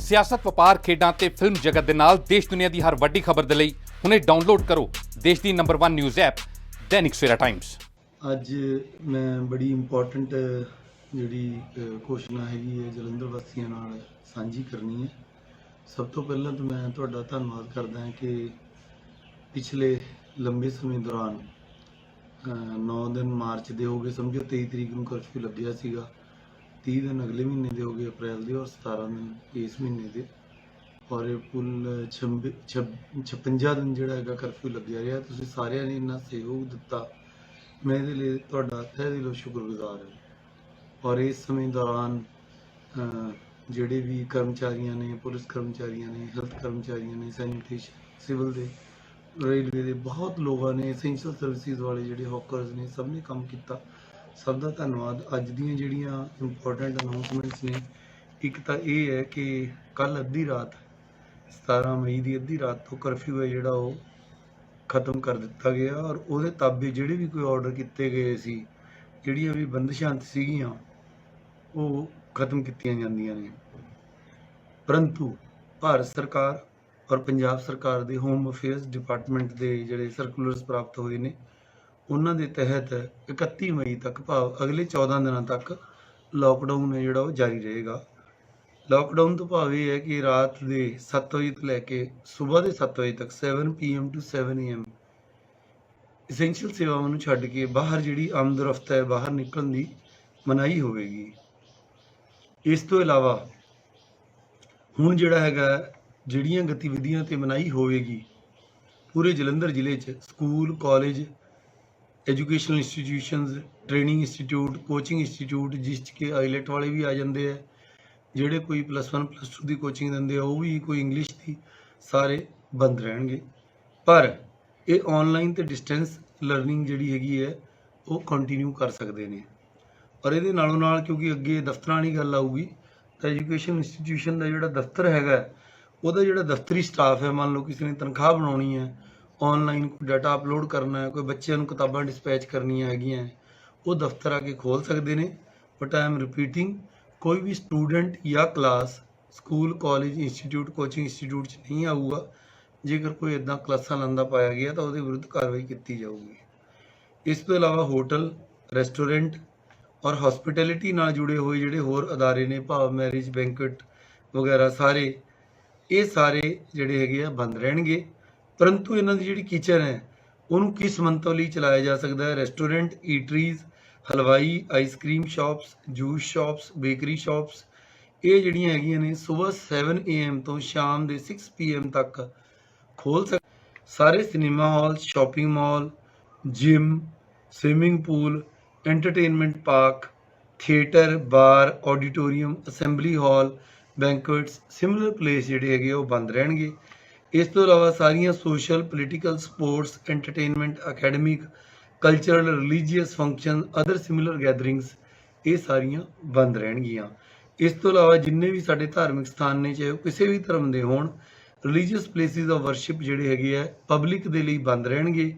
ਸਿਆਸਤ, ਵਪਾਰ, ਖੇਡਾਂ ਤੇ ਫਿਲਮ ਜਗਤ ਦੇ ਨਾਲ ਦੇਸ਼ ਦੁਨੀਆ ਦੀ ਹਰ ਵੱਡੀ ਖਬਰ ਦੇ ਲਈ ਹੁਣੇ ਡਾਊਨਲੋਡ ਕਰੋ ਦੇਸ਼ ਦੀ number 1 news app Dainik Savera times. ਅੱਜ ਮੈਂ ਬੜੀ ਇੰਪੋਰਟੈਂਟ ਜਿਹੜੀ ਘੋਸ਼ਣਾ ਹੈਗੀ ਹੈ ਜਲੰਧਰ ਵਾਸੀਆਂ ਨਾਲ ਸਾਂਝੀ ਕਰਨੀ ਹੈ। ਸਭ ਤੋਂ ਪਹਿਲਾਂ ਤਾਂ ਮੈਂ ਤੁਹਾਡਾ ਧੰਨਵਾਦ ਕਰਦਾ ਹਾਂ ਕਿ ਪਿਛਲੇ ਲੰਬੇ ਸਮੇਂ ਦੌਰਾਨ 9 ਦਿਨ ਮਾਰਚ ਦੇ ਹੋ ਗਏ, ਸਮਝੋ 23 ਤਰੀਕ ਨੂੰ ਕਰਫਿਊ ਲੱਗਿਆ ਸੀਗਾ, 30 ਦਿਨ ਅਗਲੇ ਮਹੀਨੇ ਦੇ ਹੋ ਗਏ ਅਪ੍ਰੈਲ ਦੇ, ਔਰ 17 ਦਿਨ ਇਸ ਮਹੀਨੇ ਦੇ, ਔਰ ਇਹ ਕੁੱਲ 56 ਦਿਨ ਜਿਹੜਾ ਹੈਗਾ ਕਰਫਿਊ ਲੱਗਿਆ ਰਿਹਾ। ਤੁਸੀਂ ਸਾਰਿਆਂ ਨੇ ਇੰਨਾ ਸਹਿਯੋਗ ਦਿੱਤਾ, ਮੈਂ ਇਹਦੇ ਲਈ ਤੁਹਾਡਾ ਤਹਿ ਦਿਲੋਂ ਸ਼ੁਕਰਗੁਜ਼ਾਰ ਹਾਂ। ਔਰ ਇਸ ਸਮੇਂ ਦੌਰਾਨ ਜਿਹੜੇ ਵੀ ਕਰਮਚਾਰੀਆਂ ਨੇ, ਪੁਲਿਸ ਕਰਮਚਾਰੀਆਂ ਨੇ, ਹੈਲਥ ਕਰਮਚਾਰੀਆਂ ਨੇ, ਸੈਨੀਟੇਸ਼ਨ, ਸਿਵਲ ਦੇ, ਰੇਲਵੇ ਦੇ ਬਹੁਤ ਲੋਕਾਂ ਨੇ, ਐਸੈਂਸ਼ੀਅਲ ਸਰਵਿਸਿਜ਼ ਵਾਲੇ ਜਿਹੜੇ ਹੌਕਰਸ ਨੇ, ਸਭ ਨੇ ਕੰਮ ਕੀਤਾ। ਸਭ ਦਾ ਧੰਨਵਾਦ। ਅੱਜ ਦੀਆਂ ਜਿਹੜੀਆਂ ਇੰਪੋਰਟੈਂਟ ਅਨਾਉਂਸਮੈਂਟਸ ਨੇ, ਇੱਕ ਤਾਂ ਇਹ ਹੈ ਕਿ ਕੱਲ੍ਹ ਅੱਧੀ ਰਾਤ 17 ਮਈ ਦੀ ਅੱਧੀ ਰਾਤ ਤੋਂ ਕਰਫਿਊ ਹੈ ਜਿਹੜਾ ਉਹ ਖਤਮ ਕਰ ਦਿੱਤਾ ਗਿਆ, ਔਰ ਉਹਦੇ ਤਾਬੇ ਜਿਹੜੇ ਵੀ ਕੋਈ ਆਰਡਰ ਕੀਤੇ ਗਏ ਸੀ, ਜਿਹੜੀਆਂ ਵੀ ਬੰਦਿਸ਼ਾਂ ਸੀਗੀਆਂ, ਉਹ ਖਤਮ ਕੀਤੀਆਂ ਜਾਂਦੀਆਂ ਨੇ। ਪਰੰਤੂ ਭਾਰਤ ਸਰਕਾਰ ਔਰ ਪੰਜਾਬ ਸਰਕਾਰ ਦੇ ਹੋਮ ਅਫੇਅਰਸ ਡਿਪਾਰਟਮੈਂਟ ਦੇ ਜਿਹੜੇ ਸਰਕੂਲਰਸ ਪ੍ਰਾਪਤ ਹੋਏ ਨੇ, ਉਹਨਾਂ ਦੇ ਤਹਿਤ 31 ਮਈ ਤੱਕ, ਭਾਵ ਅਗਲੇ 14 ਦਿਨਾਂ ਤੱਕ ਲਾਕਡਾਊਨ ਹੈ ਜਿਹੜਾ ਉਹ ਜਾਰੀ ਰਹੇਗਾ। ਲਾਕਡਾਊਨ ਤੋਂ ਭਾਵ ਇਹ ਹੈ ਕਿ ਰਾਤ ਦੇ 7 ਵਜੇ ਤੋਂ ਲੈ ਕੇ ਸਵੇਰ ਦੇ 7 ਵਜੇ ਤੱਕ 7 PM to 7 AM ਐਸੈਂਸ਼ੀਅਲ ਸੇਵਾਵਾਂ ਨੂੰ ਛੱਡ ਕੇ ਬਾਹਰ ਜਿਹੜੀ ਆਮਦ ਰਫਤ ਹੈ, ਬਾਹਰ ਨਿਕਲਣ ਦੀ ਮਨਾਹੀ ਹੋਵੇਗੀ। ਇਸ ਤੋਂ ਇਲਾਵਾ ਹੁਣ ਜਿਹੜਾ ਹੈਗਾ ਜਿਹੜੀਆਂ ਗਤੀਵਿਧੀਆਂ ਤੇ ਮਨਾਹੀ ਹੋਵੇਗੀ, ਪੂਰੇ ਜਲੰਧਰ ਜ਼ਿਲ੍ਹੇ 'ਚ school, college, educational institutions, training institute, coaching institute, ਜਿਸ 'ਚ ਕਿ ਆਈਲੈਟ ਵਾਲੇ ਵੀ ਆ ਜਾਂਦੇ ਆ, ਜਿਹੜੇ ਕੋਈ +1 +2 ਦੀ ਕੋਚਿੰਗ ਦਿੰਦੇ ਆ, ਉਹ ਵੀ ਕੋਈ ਇੰਗਲਿਸ਼ ਦੀ, ਸਾਰੇ ਬੰਦ ਰਹਿਣਗੇ। ਪਰ ਇਹ ਆਨਲਾਈਨ ਤੇ ਡਿਸਟੈਂਸ ਲਰਨਿੰਗ ਜਿਹੜੀ ਹੈਗੀ ਹੈ ਉਹ ਕੰਟੀਨਿਊ ਕਰ ਸਕਦੇ ਨੇ। ਔਰ ਇਹਦੇ ਨਾਲੋਂ ਨਾਲ ਕਿਉਂਕਿ ਅੱਗੇ ਦਫ਼ਤਰਾਂ ਵਾਲੀ ਗੱਲ ਆਊਗੀ, ਤਾਂ ਐਜੂਕੇਸ਼ਨ ਇੰਸਟੀਟਿਊਸ਼ਨ ਦਾ ਜਿਹੜਾ ਦਫ਼ਤਰ ਹੈਗਾ, ਉਹਦਾ ਜਿਹੜਾ ਦਫ਼ਤਰੀ ਸਟਾਫ ਹੈ, ਮੰਨ ਲਓ ਕਿਸੇ ਨੇ ਤਨਖਾਹ ਬਣਾਉਣੀ ਹੈ, ਆਨਲਾਈਨ ਕੋਈ ਡਾਟਾ ਅਪਲੋਡ ਕਰਨਾ ਹੈ, ਕੋਈ ਬੱਚਿਆਂ ਨੂੰ ਕਿਤਾਬਾਂ ਡਿਸਪੈਚ ਕਰਨੀਆਂ ਹੈਗੀਆਂ, ਉਹ ਦਫ਼ਤਰ ਆ ਕੇ ਖੋਲ੍ਹ ਸਕਦੇ ਨੇ। ਬਟ ਆਈ ਐਮ ਰਿਪੀਟਿੰਗ, ਕੋਈ ਵੀ ਸਟੂਡੈਂਟ ਜਾਂ class school, college, institute, coaching institute 'ਚ ਨਹੀਂ ਆਊਗਾ। ਜੇਕਰ ਕੋਈ ਇੱਦਾਂ ਕਲਾਸਾਂ ਲਾਉਂਦਾ ਪਾਇਆ ਗਿਆ ਤਾਂ ਉਹਦੇ ਵਿਰੁੱਧ ਕਾਰਵਾਈ ਕੀਤੀ ਜਾਊਗੀ। ਇਸ ਤੋਂ ਇਲਾਵਾ ਹੋਟਲ, ਰੈਸਟੋਰੈਂਟ ਔਰ ਹਸਪਿਟੈਲਿਟੀ ਨਾਲ ਜੁੜੇ ਹੋਏ ਜਿਹੜੇ ਹੋਰ ਅਦਾਰੇ ਨੇ, ਭਾਵ ਮੈਰਿਜ, ਬੈਂਕਟ ਵਗੈਰਾ, ਇਹ ਸਾਰੇ ਜਿਹੜੇ ਹੈਗੇ ਆ ਬੰਦ ਰਹਿਣਗੇ। ਪਰੰਤੂ ਇਹਨਾਂ ਦੀ ਜਿਹੜੀ ਕਿਚਨ ਹੈ ਉਹਨੂੰ ਕਿਸ ਮੰਤਵ ਲਈ ਚਲਾਇਆ ਜਾ ਸਕਦਾ ਹੈ? ਰੈਸਟੋਰੈਂਟ, ਈਟਰੀਜ਼, ਹਲਵਾਈ, ice cream shops, juice shops, bakery shops, ਇਹ ਜਿਹੜੀਆਂ ਹੈਗੀਆਂ ਨੇ ਸਵੇਰ 7 AM ਤੋਂ ਸ਼ਾਮ ਦੇ 6 PM ਤੱਕ ਖੋਲ੍ਹ ਸਕਦੇ। ਸਾਰੇ cinema hall, shopping mall, gym, swimming pool, entertainment park, theatre, bar, auditorium, assembly hall, banquets, similar place ਜਿਹੜੇ ਹੈਗੇ ਉਹ ਬੰਦ ਰਹਿਣਗੇ। ਇਸ ਤੋਂ ਇਲਾਵਾ ਸਾਰੀਆਂ social, political, sports, entertainment, academic, cultural, religious function, other similar gatherings, ਇਹ ਸਾਰੀਆਂ ਬੰਦ ਰਹਿਣਗੀਆਂ। ਇਸ ਤੋਂ ਇਲਾਵਾ ਜਿੰਨੇ ਵੀ ਸਾਡੇ ਧਾਰਮਿਕ ਸਥਾਨ ਨੇ, ਚਾਹੇ ਉਹ ਕਿਸੇ ਵੀ ਧਰਮ ਦੇ ਹੋਣ, ਰਿਲੀਜੀਅਸ ਪਲੇਸਿਸ ਆਫ ਵਰਸ਼ਿਪ ਜਿਹੜੇ ਹੈਗੇ ਆ ਪਬਲਿਕ ਦੇ ਲਈ ਬੰਦ ਰਹਿਣਗੇ।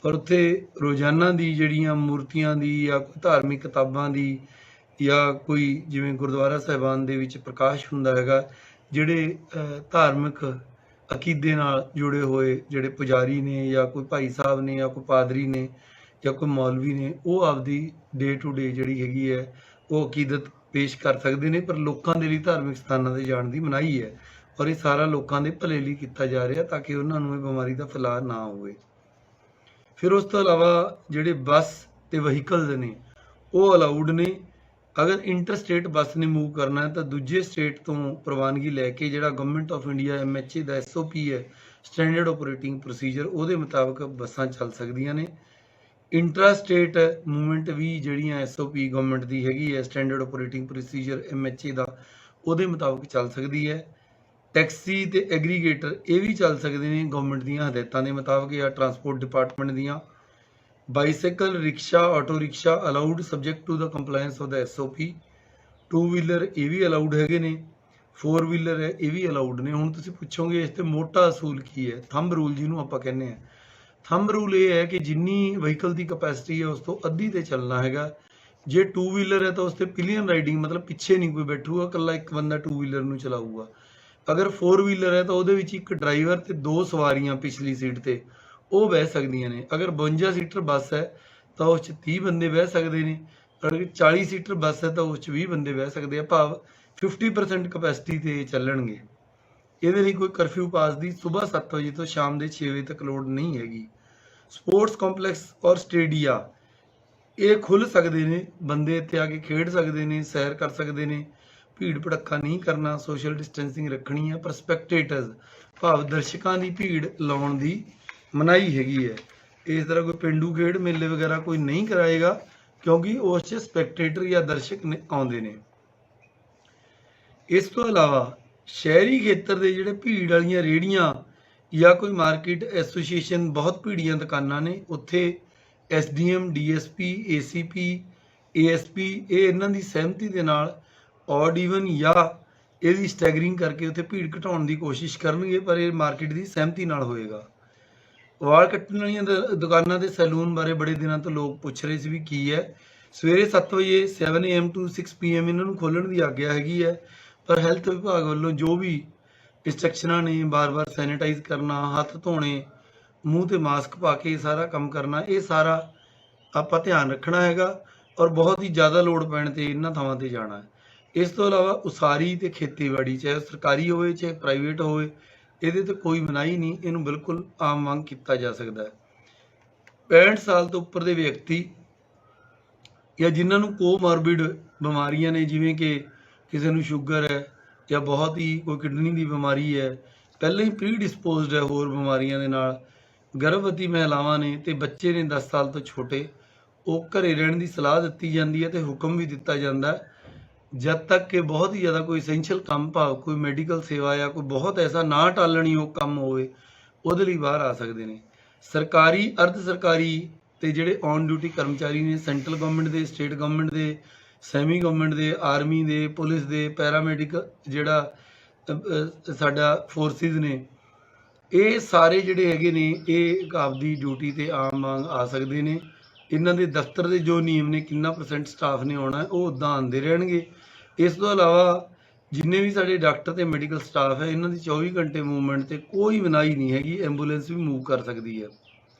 ਪਰ ਉੱਥੇ ਰੋਜ਼ਾਨਾ ਦੀ ਜਿਹੜੀਆਂ ਮੂਰਤੀਆਂ ਦੀ ਜਾਂ ਕੋਈ ਧਾਰਮਿਕ ਕਿਤਾਬਾਂ ਦੀ ਜਾਂ ਕੋਈ ਜਿਵੇਂ ਗੁਰਦੁਆਰਾ ਸਾਹਿਬਾਨ ਦੇ ਵਿੱਚ ਪ੍ਰਕਾਸ਼ ਹੁੰਦਾ ਹੈਗਾ, ਜਿਹੜੇ ਧਾਰਮਿਕ ਅਕੀਦੇ ਨਾਲ ਜੁੜੇ ਹੋਏ ਜਿਹੜੇ ਪੁਜਾਰੀ ਨੇ ਜਾਂ ਕੋਈ ਭਾਈ ਸਾਹਿਬ ਨੇ ਜਾਂ ਕੋਈ ਪਾਦਰੀ ਨੇ ਜਾਂ ਕੋਈ ਮੌਲਵੀ ਨੇ, ਉਹ ਆਪਦੀ ਡੇ ਟੂ ਡੇ ਜਿਹੜੀ ਹੈਗੀ ਹੈ ਉਹ ਅਕੀਦਤ ਪੇਸ਼ ਕਰ ਸਕਦੇ ਨੇ। ਪਰ ਲੋਕਾਂ ਦੇ ਲਈ ਧਾਰਮਿਕ ਸਥਾਨਾਂ 'ਤੇ ਜਾਣ ਦੀ ਮਨਾਹੀ ਹੈ, ਔਰ ਇਹ ਸਾਰਾ ਲੋਕਾਂ ਦੇ ਭਲੇ ਲਈ ਕੀਤਾ ਜਾ ਰਿਹਾ ਤਾਂ ਕਿ ਉਹਨਾਂ ਨੂੰ ਇਹ ਬਿਮਾਰੀ ਦਾ ਫੈਲਾਅ ਨਾ ਹੋਵੇ। ਫਿਰ ਉਸ ਤੋਂ ਇਲਾਵਾ ਜਿਹੜੇ ਬੱਸ ਤੇ ਵਹੀਕਲਸ ਨੇ ਉਹ ਅਲਾਊਡ ਨੇ। ਅਗਰ ਇੰਟਰ ਸਟੇਟ ਬੱਸ ਨੇ ਮੂਵ ਕਰਨਾ ਹੈ ਤਾਂ ਦੂਜੇ ਸਟੇਟ ਤੋਂ ਪ੍ਰਵਾਨਗੀ ਲੈ ਕੇ, ਜਿਹੜਾ government of India MHA the SOP ਹੈ, ਸਟੈਂਡਰਡ ਆਪਰੇਟਿੰਗ ਪ੍ਰੋਸੀਜਰ, ਉਹਦੇ ਮੁਤਾਬਕ ਬੱਸਾਂ ਚੱਲ ਸਕਦੀਆਂ ਨੇ। ਇੰਟਰਾ ਸਟੇਟ ਮੂਵਮੈਂਟ ਵੀ ਜਿਹੜੀਆਂ SOP ਗਵਰਨਮੈਂਟ ਦੀ ਹੈਗੀ ਹੈ, ਸਟੈਂਡਰਡ ਆਪਰੇਟਿੰਗ ਪ੍ਰੋਸੀਜਰ MHA ਦਾ, ਉਹਦੇ ਮੁਤਾਬਕ ਚੱਲ ਸਕਦੀ ਹੈ। ਟੈਕਸੀ ਤੇ ਐਗਰੀਗੇਟਰ ਇਹ ਵੀ ਚੱਲ ਸਕਦੇ ਨੇ ਗਵਰਨਮੈਂਟ ਦੀਆਂ ਹਦਾਇਤਾਂ ਦੇ ਮੁਤਾਬਕ ਜਾਂ ਟਰਾਂਸਪੋਰਟ ਡਿਪਾਰਟਮੈਂਟ ਦੀਆਂ। Bicycle, rickshaw, auto rickshaw allowed subject to the compliance of the SOP। 2 wheeler ਇਹ ਵੀ ਅਲਾਊਡ ਹੈਗੇ ਨੇ, 4 ਵੀਲਰ ਹੈ ਇਹ ਵੀ ਅਲਾਊਡ ਨੇ। ਹੁਣ ਤੁਸੀਂ ਪੁੱਛੋਗੇ ਇਸ ਤੇ ਮੋਟਾ ਅਸੂਲ ਕੀ ਹੈ? ਥੰਬ ਰੂਲ ਜਿਹਨੂੰ ਆਪਾਂ ਕਹਿੰਦੇ ਹਾਂ। ਥੰਬ ਰੂਲ ਇਹ ਹੈ ਕਿ ਜਿੰਨੀ ਵਹੀਕਲ ਦੀ ਕਪੈਸਿਟੀ ਹੈ ਉਸ ਤੋਂ ਅੱਧੀ ਤੇ ਚੱਲਣਾ ਹੈਗਾ। ਜੇ 2 ਵੀਲਰ ਹੈ ਤਾਂ ਉਸ ਤੇ ਪਿਲੀਅਨ ਰਾਈਡਿੰਗ, ਮਤਲਬ ਪਿੱਛੇ ਨਹੀਂ ਕੋਈ ਬੈਠੂਗਾ, ਇਕੱਲਾ ਇੱਕ ਬੰਦਾ 2 ਵੀਲਰ ਨੂੰ ਚਲਾਊਗਾ। ਅਗਰ 4 ਵੀਲਰ ਹੈ ਤਾਂ ਉਹਦੇ ਵਿੱਚ ਇੱਕ ਡਰਾਈਵਰ ਤੇ 2 ਸਵਾਰੀਆਂ ਪਿਛਲੀ ਸੀਟ ਤੇ ਉਹ ਬਹਿ ਸਕਦੀਆਂ ਨੇ। ਅਗਰ 52 ਸੀਟਰ ਬੱਸ ਹੈ ਤਾਂ ਉਸ 'ਚ 30 ਬੰਦੇ ਬਹਿ ਸਕਦੇ ਨੇ। ਅਗਰ 40 ਸੀਟਰ ਬੱਸ ਹੈ ਤਾਂ ਉਸ 'ਚ 20 ਬੰਦੇ ਬਹਿ ਸਕਦੇ ਆ, ਭਾਵ 50% ਕਪੈਸਿਟੀ ਤੇ ਚੱਲਣਗੇ। ਇਹਦੇ ਲਈ ਕੋਈ ਕਰਫਿਊ ਪਾਸ ਦੀ ਸਵੇਰ 7 ਵਜੇ ਤੋਂ ਸ਼ਾਮ ਦੇ 6 ਵਜੇ ਤੱਕ ਲੋੜ ਨਹੀਂ ਹੈਗੀ। ਸਪੋਰਟਸ ਕੰਪਲੈਕਸ ਔਰ ਸਟੇਡੀਆ ਇਹ ਖੁੱਲ੍ਹ ਸਕਦੇ ਨੇ, ਬੰਦੇ ਇੱਥੇ ਆ ਕੇ ਖੇਡ ਸਕਦੇ ਨੇ, ਸੈਰ ਕਰ ਸਕਦੇ ਨੇ। ਭੀੜ ਭੜੱਕਾ ਨਹੀਂ ਕਰਨਾ, ਸੋਸ਼ਲ ਡਿਸਟੈਂਸਿੰਗ ਰੱਖਣੀ ਹੈ। ਪਰ ਸਪੈਕਟੇਟਰਸ ਭਾਵ ਦਰਸ਼ਕਾਂ ਦੀ ਭੀੜ ਲਾਉਣ ਦੀ ਮਨਾਹੀ ਹੈਗੀ ਹੈ। ਇਸ ਤਰ੍ਹਾਂ ਕੋਈ ਪਿੰਡੂ ਖੇਡ ਮੇਲੇ ਵਗੈਰਾ ਕੋਈ ਨਹੀਂ ਕਰਾਏਗਾ, ਕਿਉਂਕਿ ਉਸ 'ਚ ਸਪੈਕਟੇਟਰ ਜਾਂ ਦਰਸ਼ਕ ਆਉਂਦੇ ਨੇ। ਇਸ ਤੋਂ ਇਲਾਵਾ ਸ਼ਹਿਰੀ ਖੇਤਰ ਦੇ ਜਿਹੜੇ ਭੀੜ ਵਾਲੀਆਂ ਰੇਹੜੀਆਂ ਜਾਂ ਕੋਈ ਮਾਰਕੀਟ ਐਸੋਸੀਏਸ਼ਨ, ਬਹੁਤ ਭੀੜੀਆਂ ਦੁਕਾਨਾਂ ਨੇ, ਉੱਥੇ SDM, DSP, ACP, ASP ਇਹ ਇਹਨਾਂ ਦੀ ਸਹਿਮਤੀ ਦੇ ਨਾਲ ਔਡ ਈਵਨ ਜਾਂ ਇਹਦੀ ਸਟੈਗਰਿੰਗ ਕਰਕੇ ਉੱਥੇ ਭੀੜ ਘਟਾਉਣ ਦੀ ਕੋਸ਼ਿਸ਼ ਕਰਨਗੇ, ਪਰ ਇਹ ਮਾਰਕੀਟ ਦੀ ਸਹਿਮਤੀ ਨਾਲ ਹੋਏਗਾ। ਵਾਲ ਕੱਟਣ ਵਾਲੀਆਂ ਦੁਕਾਨਾਂ ਤੇ ਸੈਲੂਨ ਬਾਰੇ ਬੜੇ ਦਿਨਾਂ ਤੋਂ ਲੋਕ ਪੁੱਛ ਰਹੇ ਸੀ ਵੀ ਕੀ ਹੈ। ਸਵੇਰੇ 7 ਵਜੇ 7 AM to 6 PM ਇਹਨਾਂ ਨੂੰ ਖੋਲ੍ਹਣ ਦੀ ਆਗਿਆ ਹੈਗੀ ਹੈ, ਪਰ ਹੈਲਥ ਵਿਭਾਗ ਵੱਲੋਂ ਜੋ ਵੀ ਇੰਸਟਰਕਸ਼ਨਾਂ ਨੇ, ਬਾਰ-ਬਾਰ ਸੈਨੀਟਾਈਜ਼ ਕਰਨਾ, ਹੱਥ ਧੋਣੇ, ਮੂੰਹ ਤੇ ਮਾਸਕ ਪਾ ਕੇ ਸਾਰਾ ਕੰਮ ਕਰਨਾ, ਇਹ ਸਾਰਾ ਆਪਾਂ ਧਿਆਨ ਰੱਖਣਾ ਹੈਗਾ ਔਰ ਬਹੁਤ ਹੀ ਜ਼ਿਆਦਾ ਲੋੜ ਪੈਣ ਤੇ ਇਹਨਾਂ ਥਾਵਾਂ ਤੇ ਜਾਣਾ ਹੈ। ਇਸ ਤੋਂ ਇਲਾਵਾ ਉਸਾਰੀ ਤੇ ਖੇਤੀਬਾੜੀ, ਚਾਹੇ ਸਰਕਾਰੀ ਹੋਵੇ ਚਾਹੇ ਪ੍ਰਾਈਵੇਟ ਹੋਵੇ, ਇਹਦੇ ਤੇ ਕੋਈ ਮਨਾਹੀ ਨਹੀਂ, ਇਹਨੂੰ ਬਿਲਕੁਲ ਆਮ ਵਾਂਗ ਕੀਤਾ ਜਾ ਸਕਦਾ ਹੈ। 65 ਸਾਲ ਤੋਂ ਉੱਪਰ ਦੇ ਵਿਅਕਤੀ ਜਾਂ ਜਿਨ੍ਹਾਂ ਨੂੰ ਕੋਮੋਰਬਿਡ ਬਿਮਾਰੀਆਂ ਨੇ, ਜਿਵੇਂ ਕਿ ਕਿਸੇ ਨੂੰ ਸ਼ੂਗਰ ਹੈ ਜਾਂ ਬਹੁਤ ਹੀ ਕੋਈ ਕਿਡਨੀ ਦੀ ਬਿਮਾਰੀ ਹੈ, ਪਹਿਲਾਂ ਹੀ ਪ੍ਰੀ ਡਿਸਪੋਜ਼ਡ ਹੈ ਹੋਰ ਬਿਮਾਰੀਆਂ ਦੇ ਨਾਲ, ਗਰਭਵਤੀ ਮਹਿਲਾਵਾਂ ਨੇ ਤੇ ਬੱਚੇ ਨੇ 10 ਸਾਲ ਤੋਂ ਛੋਟੇ, ਉਹ ਘਰੇ ਰਹਿਣ ਦੀ ਸਲਾਹ ਦਿੱਤੀ ਜਾਂਦੀ ਹੈ ਤੇ ਹੁਕਮ ਵੀ ਦਿੱਤਾ ਜਾਂਦਾ ਜਦ ਤੱਕ ਕਿ ਬਹੁਤ ਹੀ ਜ਼ਿਆਦਾ ਕੋਈ ਐਸੈਂਸ਼ੀਅਲ ਕੰਮ, ਭਾਵ ਕੋਈ ਮੈਡੀਕਲ ਸੇਵਾ ਜਾਂ ਕੋਈ ਬਹੁਤ ਐਸਾ ਨਾ ਟਾਲਣਯੋਗ ਕੰਮ ਹੋਵੇ, ਉਹਦੇ ਲਈ ਬਾਹਰ ਆ ਸਕਦੇ ਨੇ। ਸਰਕਾਰੀ, ਅਰਧ ਸਰਕਾਰੀ ਤੇ ਜਿਹੜੇ ਔਨ ਡਿਊਟੀ ਕਰਮਚਾਰੀ ਨੇ, ਸੈਂਟਰਲ ਗਵਰਨਮੈਂਟ ਦੇ, ਸਟੇਟ ਗਵਰਨਮੈਂਟ ਦੇ, ਸੈਮੀ ਗਵਰਨਮੈਂਟ ਦੇ, ਆਰਮੀ ਦੇ, ਪੁਲਿਸ ਦੇ, ਪੈਰਾਮੈਡੀਕਲ ਜਿਹੜਾ ਸਾਡਾ ਫੋਰਸਿਸ ਨੇ, ਇਹ ਸਾਰੇ ਜਿਹੜੇ ਹੈਗੇ ਨੇ ਇਹ ਆਪਦੀ ਡਿਊਟੀ ਤੇ ਆਮ ਵਾਂਗ ਆ ਸਕਦੇ ਨੇ। ਇਹਨਾਂ ਦੇ ਦਫ਼ਤਰ ਦੇ ਜੋ ਨਿਯਮ ਨੇ, ਕਿੰਨਾ % ਸਟਾਫ ਨੇ ਆਉਣਾ, ਉਹ ਉੱਦਾਂ ਆਉਂਦੇ ਰਹਿਣਗੇ। ਇਸ ਤੋਂ ਇਲਾਵਾ ਜਿੰਨੇ ਵੀ ਸਾਡੇ ਡਾਕਟਰ ਤੇ ਮੈਡੀਕਲ ਸਟਾਫ ਹੈ, ਇਹਨਾਂ ਦੀ 24 ਘੰਟੇ ਮੂਵਮੈਂਟ ਤੇ ਕੋਈ ਮਨਾਹੀ ਨਹੀਂ ਹੈਗੀ, ਐਂਬੂਲੈਂਸ ਵੀ ਮੂਵ ਕਰ ਸਕਦੀ ਹੈ।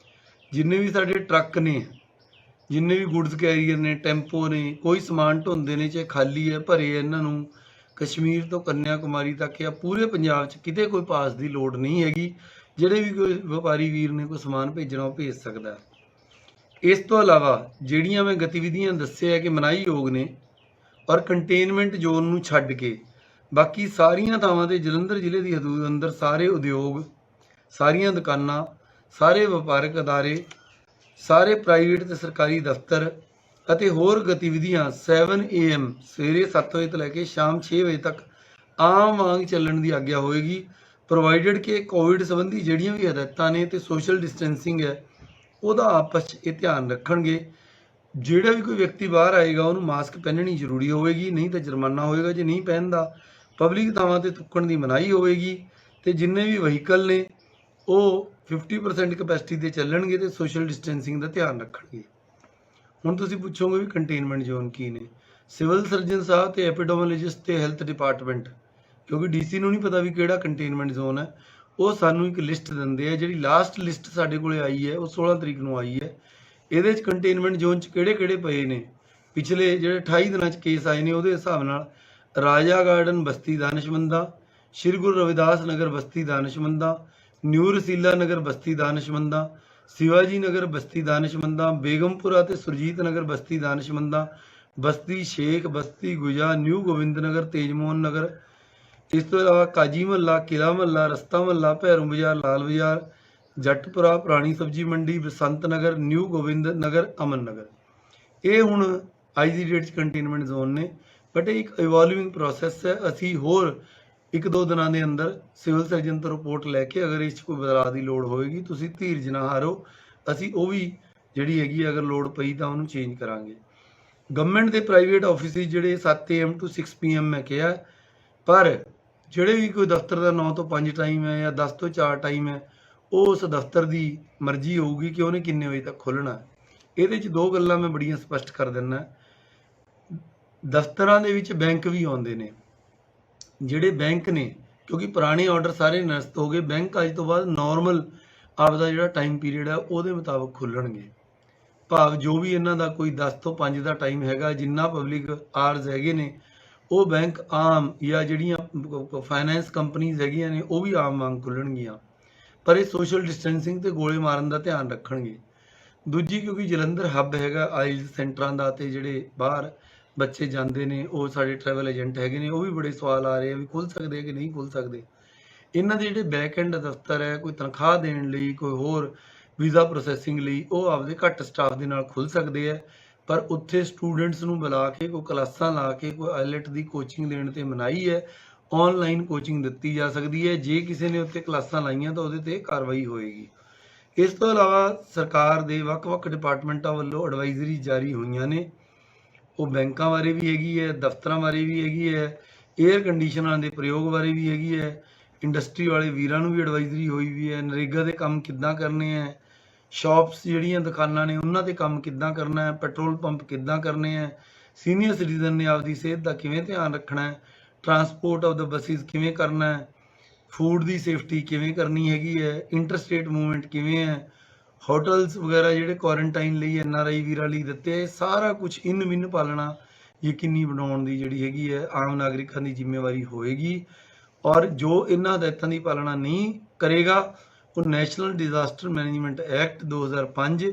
ਜਿੰਨੇ ਵੀ ਸਾਡੇ ਟਰੱਕ ਨੇ, ਜਿੰਨੇ ਵੀ ਗੁੱਡਸ ਕੈਰੀਅਰ ਨੇ, ਟੈਂਪੋ ਨੇ, ਕੋਈ ਸਮਾਨ ਢੋਂਦੇ ਨੇ, ਚਾਹੇ ਖਾਲੀ ਹੈ ਭਰੇ, ਇਹਨਾਂ ਨੂੰ ਕਸ਼ਮੀਰ ਤੋਂ ਕੰਨਿਆ ਕੁਮਾਰੀ ਤੱਕ ਜਾਂ ਪੂਰੇ ਪੰਜਾਬ 'ਚ ਕਿਤੇ ਕੋਈ ਪਾਸ ਦੀ ਲੋੜ ਨਹੀਂ ਹੈਗੀ। ਜਿਹੜੇ ਵੀ ਕੋਈ ਵਪਾਰੀ ਵੀਰ ਨੇ ਕੋਈ ਸਮਾਨ ਭੇਜਣਾ, ਉਹ ਭੇਜ ਸਕਦਾ। ਇਸ ਤੋਂ ਇਲਾਵਾ ਜਿਹੜੀਆਂ ਮੈਂ ਗਤੀਵਿਧੀਆਂ ਦੱਸਿਆ ਕਿ ਮਨਾਹੀਯੋਗ ਨੇ ਔਰ ਕੰਟੇਨਮੈਂਟ ਜ਼ੋਨ ਨੂੰ ਛੱਡ ਕੇ ਬਾਕੀ ਸਾਰੀਆਂ ਥਾਵਾਂ ਤੇ ਜਲੰਧਰ ਜ਼ਿਲ੍ਹੇ ਦੀ ਹਦੂਦ ਅੰਦਰ ਸਾਰੇ ਉਦਯੋਗ, ਸਾਰੀਆਂ ਦੁਕਾਨਾਂ, ਸਾਰੇ ਵਪਾਰਕ ਅਦਾਰੇ, ਸਾਰੇ ਪ੍ਰਾਈਵੇਟ ਤੇ ਸਰਕਾਰੀ ਦਫ਼ਤਰ ਅਤੇ ਹੋਰ ਗਤੀਵਿਧੀਆਂ 7 AM ਸਵੇਰੇ 7 ਵਜੇ ਤੋਂ ਲੈ ਕੇ ਸ਼ਾਮ 6 ਵਜੇ ਤੱਕ ਆਮ ਵਾਂਗ ਚੱਲਣ ਦੀ ਆਗਿਆ ਹੋਏਗੀ, ਪ੍ਰੋਵਾਈਡਡ ਕਿ ਕੋਵਿਡ ਸੰਬੰਧੀ ਜਿਹੜੀਆਂ ਵੀ ਹਦਾਇਤਾਂ ਨੇ ਤੇ ਸੋਸ਼ਲ ਡਿਸਟੈਂਸਿੰਗ ਹੈ ਉਹਦਾ ਆਪਸ 'ਚ ਇਹ ਧਿਆਨ ਰੱਖਣਗੇ। ਜਿਹੜਾ ਵੀ ਕੋਈ ਵਿਅਕਤੀ ਬਾਹਰ ਆਏਗਾ ਉਹਨੂੰ ਮਾਸਕ ਪਹਿਨਣੀ ਜ਼ਰੂਰੀ ਹੋਵੇਗੀ, ਨਹੀਂ ਤਾਂ ਜੁਰਮਾਨਾ ਹੋਏਗਾ ਜੇ ਨਹੀਂ ਪਹਿਨਦਾ। ਪਬਲਿਕ ਥਾਵਾਂ ਤੇ ਥੁੱਕਣ ਦੀ ਮਨਾਹੀ ਹੋਵੇਗੀ ਤੇ ਜਿੰਨੇ ਵੀ ਵਹੀਕਲ ਨੇ ਉਹ 50% ਕਪੈਸਿਟੀ ਤੇ ਚੱਲਣਗੇ ਤੇ ਸੋਸ਼ਲ ਡਿਸਟੈਂਸਿੰਗ ਦਾ ਧਿਆਨ ਰੱਖਣਗੇ। ਹੁਣ ਤੁਸੀਂ ਪੁੱਛੋਗੇ ਵੀ ਕੰਟੇਨਮੈਂਟ ਜ਼ੋਨ ਕੀ ਨੇ। ਸਿਵਲ ਸਰਜਨ ਸਾਹਿਬ ਤੇ ਐਪੀਡੈਮੋਲੋਜਿਸਟ ਤੇ ਹੈਲਥ ਡਿਪਾਰਟਮੈਂਟ, ਕਿਉਂਕਿ DC ਨੂੰ ਨਹੀਂ ਪਤਾ ਵੀ ਕਿਹੜਾ ਕੰਟੇਨਮੈਂਟ ਜ਼ੋਨ ਹੈ, ਉਹ ਸਾਨੂੰ ਇੱਕ ਲਿਸਟ ਦਿੰਦੇ ਆ। ਜਿਹੜੀ ਲਾਸਟ ਲਿਸਟ ਸਾਡੇ ਕੋਲੇ ਆਈ ਹੈ ਉਹ 16 ਤਰੀਕ ਨੂੰ ਆਈ ਹੈ। ਇਹਦੇ 'ਚ ਕੰਟੇਨਮੈਂਟ ਜ਼ੋਨ 'ਚ ਕਿਹੜੇ ਕਿਹੜੇ ਪਏ ਨੇ, ਪਿਛਲੇ ਜਿਹੜੇ 28 ਦਿਨਾਂ 'ਚ ਕੇਸ ਆਏ ਨੇ ਉਹਦੇ ਹਿਸਾਬ ਨਾਲ ਰਾਜਾ ਗਾਰਡਨ ਬਸਤੀ ਦਾਨਿਸ਼ਮੰਦਾ, ਸ਼੍ਰੀ ਗੁਰੂ ਰਵਿਦਾਸ ਨਗਰ ਬਸਤੀ ਦਾਨਿਸ਼ਮੰਦਾ, ਨਿਊ ਰਸੀਲਾ ਨਗਰ ਬਸਤੀ ਦਾਨਿਸ਼ਮੰਦਾ, शिवाजी नगर बस्ती दानिशमंदा, बेगमपुरा ते सुरजीत नगर बस्ती दानिशमंदा, बस्ती शेख बस्ती गुजा, न्यू गोविंद नगर, तेजमोहन नगर, इस तो इलावा काजी महला, किला महला, रस्ता महला, भैरों बाजार, लाल बाजार, जटपुरा, पुरानी सब्जी मंडी, बसंत नगर, न्यू गोविंद नगर, अमन नगर, ये हुण अज की डेट कंटेनमेंट जोन ने। बट एक इवॉल्विंग प्रोसैस है। असी होर 1-2 ਦਿਨਾਂ ਦੇ ਅੰਦਰ ਸਿਵਲ ਸਰਜਨ ਤੋਂ ਰਿਪੋर्ट ਲੈ ਕੇ ਅਗਰ ਇਸ 'ਚ ਕੋਈ ਬਦਲਾਅ ਦੀ ਲੋੜ ਹੋਏਗੀ, ਤੁਸੀਂ ਧੀਰਜ ਨਾ ਹਾਰੋ, ਅਸੀਂ ਉਹ ਵੀ ਜਿਹੜੀ ਹੈਗੀ ਅਗਰ ਲੋੜ ਪਈ ਤਾਂ ਉਹਨੂੰ ਚੇਂਜ ਕਰਾਂਗੇ। ਗਵਰਨਮੈਂਟ ਦੇ ਪ੍ਰਾਈਵੇਟ ਆਫਿਸ ਜਿਹੜੇ 7 AM to 6 PM ਮੈਂ ਕਿਹਾ, ਪਰ ਜਿਹੜੇ ਵੀ ਕੋਈ ਦਫ਼ਤਰ ਦਾ 9 ਤੋਂ 5 ਟਾਈਮ ਹੈ ਜਾਂ 10 ਤੋਂ 4 ਟਾਈਮ ਹੈ, ਉਹ ਉਸ ਦਫ਼ਤਰ ਦੀ ਮਰਜ਼ੀ ਹੋਊਗੀ ਕਿ ਉਹਨੇ ਕਿੰਨੇ ਵਜੇ ਤੱਕ ਖੋਲ੍ਹਣਾ। ਇਹਦੇ 'ਚ 2 ਗੱਲਾਂ ਮੈਂ ਬੜੀਆਂ ਸਪਸ਼ਟ ਕਰ ਦਿੰਦਾ। ਦਫ਼ਤਰਾਂ ਦੇ ਵਿੱਚ ਬੈਂਕ ਵੀ ਆਉਂਦੇ ਨੇ। ਜਿਹੜੇ ਬੈਂਕ ਨੇ ਕਿਉਂਕਿ ਪੁਰਾਣੇ ਆਰਡਰ ਸਾਰੇ ਨਿਰਸਤ ਹੋ ਗਏ। ਬੈਂਕ ਅੱਜ ਤੋਂ ਬਾਅਦ ਨਾਰਮਲ ਆਪਦਾ ਜਿਹੜਾ ਟਾਈਮ ਪੀਰੀਅਡ ਹੈ ਉਹਦੇ ਮੁਤਾਬਕ ਖੁੱਲਣਗੇ। ਭਾਵ ਜੋ ਵੀ ਇਹਨਾਂ ਦਾ ਕੋਈ 10 ਤੋਂ 5 ਦਾ ਟਾਈਮ ਹੈਗਾ, ਜਿੰਨਾ ਪਬਲਿਕ ਆਰਜ਼ ਹੈਗੇ ਨੇ ਉਹ ਬੈਂਕ ਆਮ ਜਾਂ ਜਿਹੜੀਆਂ ਫਾਈਨੈਂਸ ਕੰਪਨੀਜ਼ ਹੈਗੀਆਂ ਨੇ ਉਹ ਵੀ ਆਮ ਵਾਂਗ ਖੁੱਲਣਗੀਆਂ, ਪਰ ਇਹ ਸੋਸ਼ਲ ਡਿਸਟੈਂਸਿੰਗ ਤੇ ਗੋਲੇ ਮਾਰਨ ਦਾ ਧਿਆਨ ਰੱਖਣਗੇ। ਦੂਜੀ, ਕਿਉਂਕਿ ਜਲੰਧਰ ਹੱਬ ਹੈਗਾ ਆਈਲਸ ਸੈਂਟਰਾਂ ਦਾ, ਤੇ ਜਿਹੜੇ ਬਾਹਰ ਬੱਚੇ ਜਾਂਦੇ ਨੇ ਉਹ ਸਾਡੇ ਟਰੈਵਲ ਏਜੰਟ ਹੈਗੇ ਨੇ, ਉਹ ਵੀ ਬੜੇ ਸਵਾਲ ਆ ਰਹੇ ਆ ਵੀ ਖੁੱਲ ਸਕਦੇ ਕਿ ਨਹੀਂ ਖੁੱਲ ਸਕਦੇ। ਇਹਨਾਂ ਦੇ ਜਿਹੜੇ ਬੈਕ ਐਂਡ ਦਫ਼ਤਰ ਹੈ, ਕੋਈ ਤਨਖਾਹ ਦੇਣ ਲਈ, ਕੋਈ ਹੋਰ ਵੀਜ਼ਾ ਪ੍ਰੋਸੈਸਿੰਗ ਲਈ, ਉਹ ਆਪਦੇ ਘੱਟ ਸਟਾਫ ਦੇ ਨਾਲ ਖੁੱਲ ਸਕਦੇ ਆ, ਪਰ ਉੱਥੇ ਸਟੂਡੈਂਟਸ ਨੂੰ ਬੁਲਾ ਕੇ ਕੋਈ ਕਲਾਸਾਂ ਲਾ ਕੇ ਕੋਈ ਆਈਲੈਟ ਦੀ ਕੋਚਿੰਗ ਦੇਣ ਤੇ ਮਨਾਹੀ ਹੈ। ਆਨਲਾਈਨ ਕੋਚਿੰਗ ਦਿੱਤੀ ਜਾ ਸਕਦੀ ਹੈ। ਜੇ ਕਿਸੇ ਨੇ ਉੱਥੇ ਕਲਾਸਾਂ ਲਾਈਆਂ ਤਾਂ ਉਹਦੇ ਤੇ ਕਾਰਵਾਈ ਹੋਏਗੀ। ਇਸ ਤੋਂ ਇਲਾਵਾ ਸਰਕਾਰ ਦੇ ਵੱਖ-ਵੱਖ ਡਿਪਾਰਟਮੈਂਟਾਂ ਵੱਲੋਂ ਐਡਵਾਈਜ਼ਰੀ ਜਾਰੀ ਹੋਈਆਂ ਨੇ, ਉਹ ਬੈਂਕਾਂ ਬਾਰੇ ਵੀ ਹੈਗੀ ਹੈ, ਦਫ਼ਤਰਾਂ ਬਾਰੇ ਵੀ ਹੈਗੀ ਹੈ, ਏਅਰ ਕੰਡੀਸ਼ਨਰਾਂ ਦੇ ਪ੍ਰਯੋਗ ਬਾਰੇ ਵੀ ਹੈਗੀ ਹੈ, ਇੰਡਸਟਰੀ ਵਾਲੇ ਵੀਰਾਂ ਨੂੰ ਵੀ ਐਡਵਾਈਜ਼ਰੀ ਹੋਈ ਵੀ ਹੈ, ਨਰੇਗਾ ਦੇ ਕੰਮ ਕਿੱਦਾਂ ਕਰਨੇ ਹੈ, ਸ਼ਾਪਸ ਜਿਹੜੀਆਂ ਦੁਕਾਨਾਂ ਨੇ ਉਹਨਾਂ ਤੇ ਕੰਮ ਕਿੱਦਾਂ ਕਰਨਾ ਹੈ, ਪੈਟਰੋਲ ਪੰਪ ਕਿੱਦਾਂ ਕਰਨੇ ਹੈ, ਸੀਨੀਅਰ ਸਿਟੀਜ਼ਨ ਨੇ ਆਪਦੀ ਸਿਹਤ ਦਾ ਕਿਵੇਂ ਧਿਆਨ ਰੱਖਣਾ ਹੈ, ਟਰਾਂਸਪੋਰਟ ਆਫ ਦਾ ਬੱਸਿਸ ਕਿਵੇਂ ਕਰਨਾ ਹੈ, ਫੂਡ ਦੀ ਸੇਫਟੀ ਕਿਵੇਂ ਕਰਨੀ ਹੈਗੀ ਹੈ, ਇੰਟਰਸਟੇਟ ਮੂਵਮੈਂਟ ਕਿਵੇਂ ਹੈ, ਹੋਟਲਸ ਵਗੈਰਾ ਜਿਹੜੇ ਕੁਆਰੰਟਾਈਨ ਲਈ NRI ਵੀਰਾਂ ਲਈ ਦਿੱਤੇ, ਇਹ ਸਾਰਾ ਕੁਝ ਇਨ ਮਿਨ ਪਾਲਣਾ ਯਕੀਨੀ ਬਣਾਉਣ ਦੀ ਜਿਹੜੀ ਹੈਗੀ ਹੈ ਆਮ ਨਾਗਰਿਕਾਂ ਦੀ ਜ਼ਿੰਮੇਵਾਰੀ ਹੋਏਗੀ। ਔਰ ਜੋ ਇਹਨਾਂ ਹਦਾਇਤਾਂ ਦੀ ਪਾਲਣਾ ਨਹੀਂ ਕਰੇਗਾ ਉਹ ਨੈਸ਼ਨਲ ਡਿਜ਼ਾਸਟਰ ਮੈਨੇਜਮੈਂਟ ਐਕਟ 2005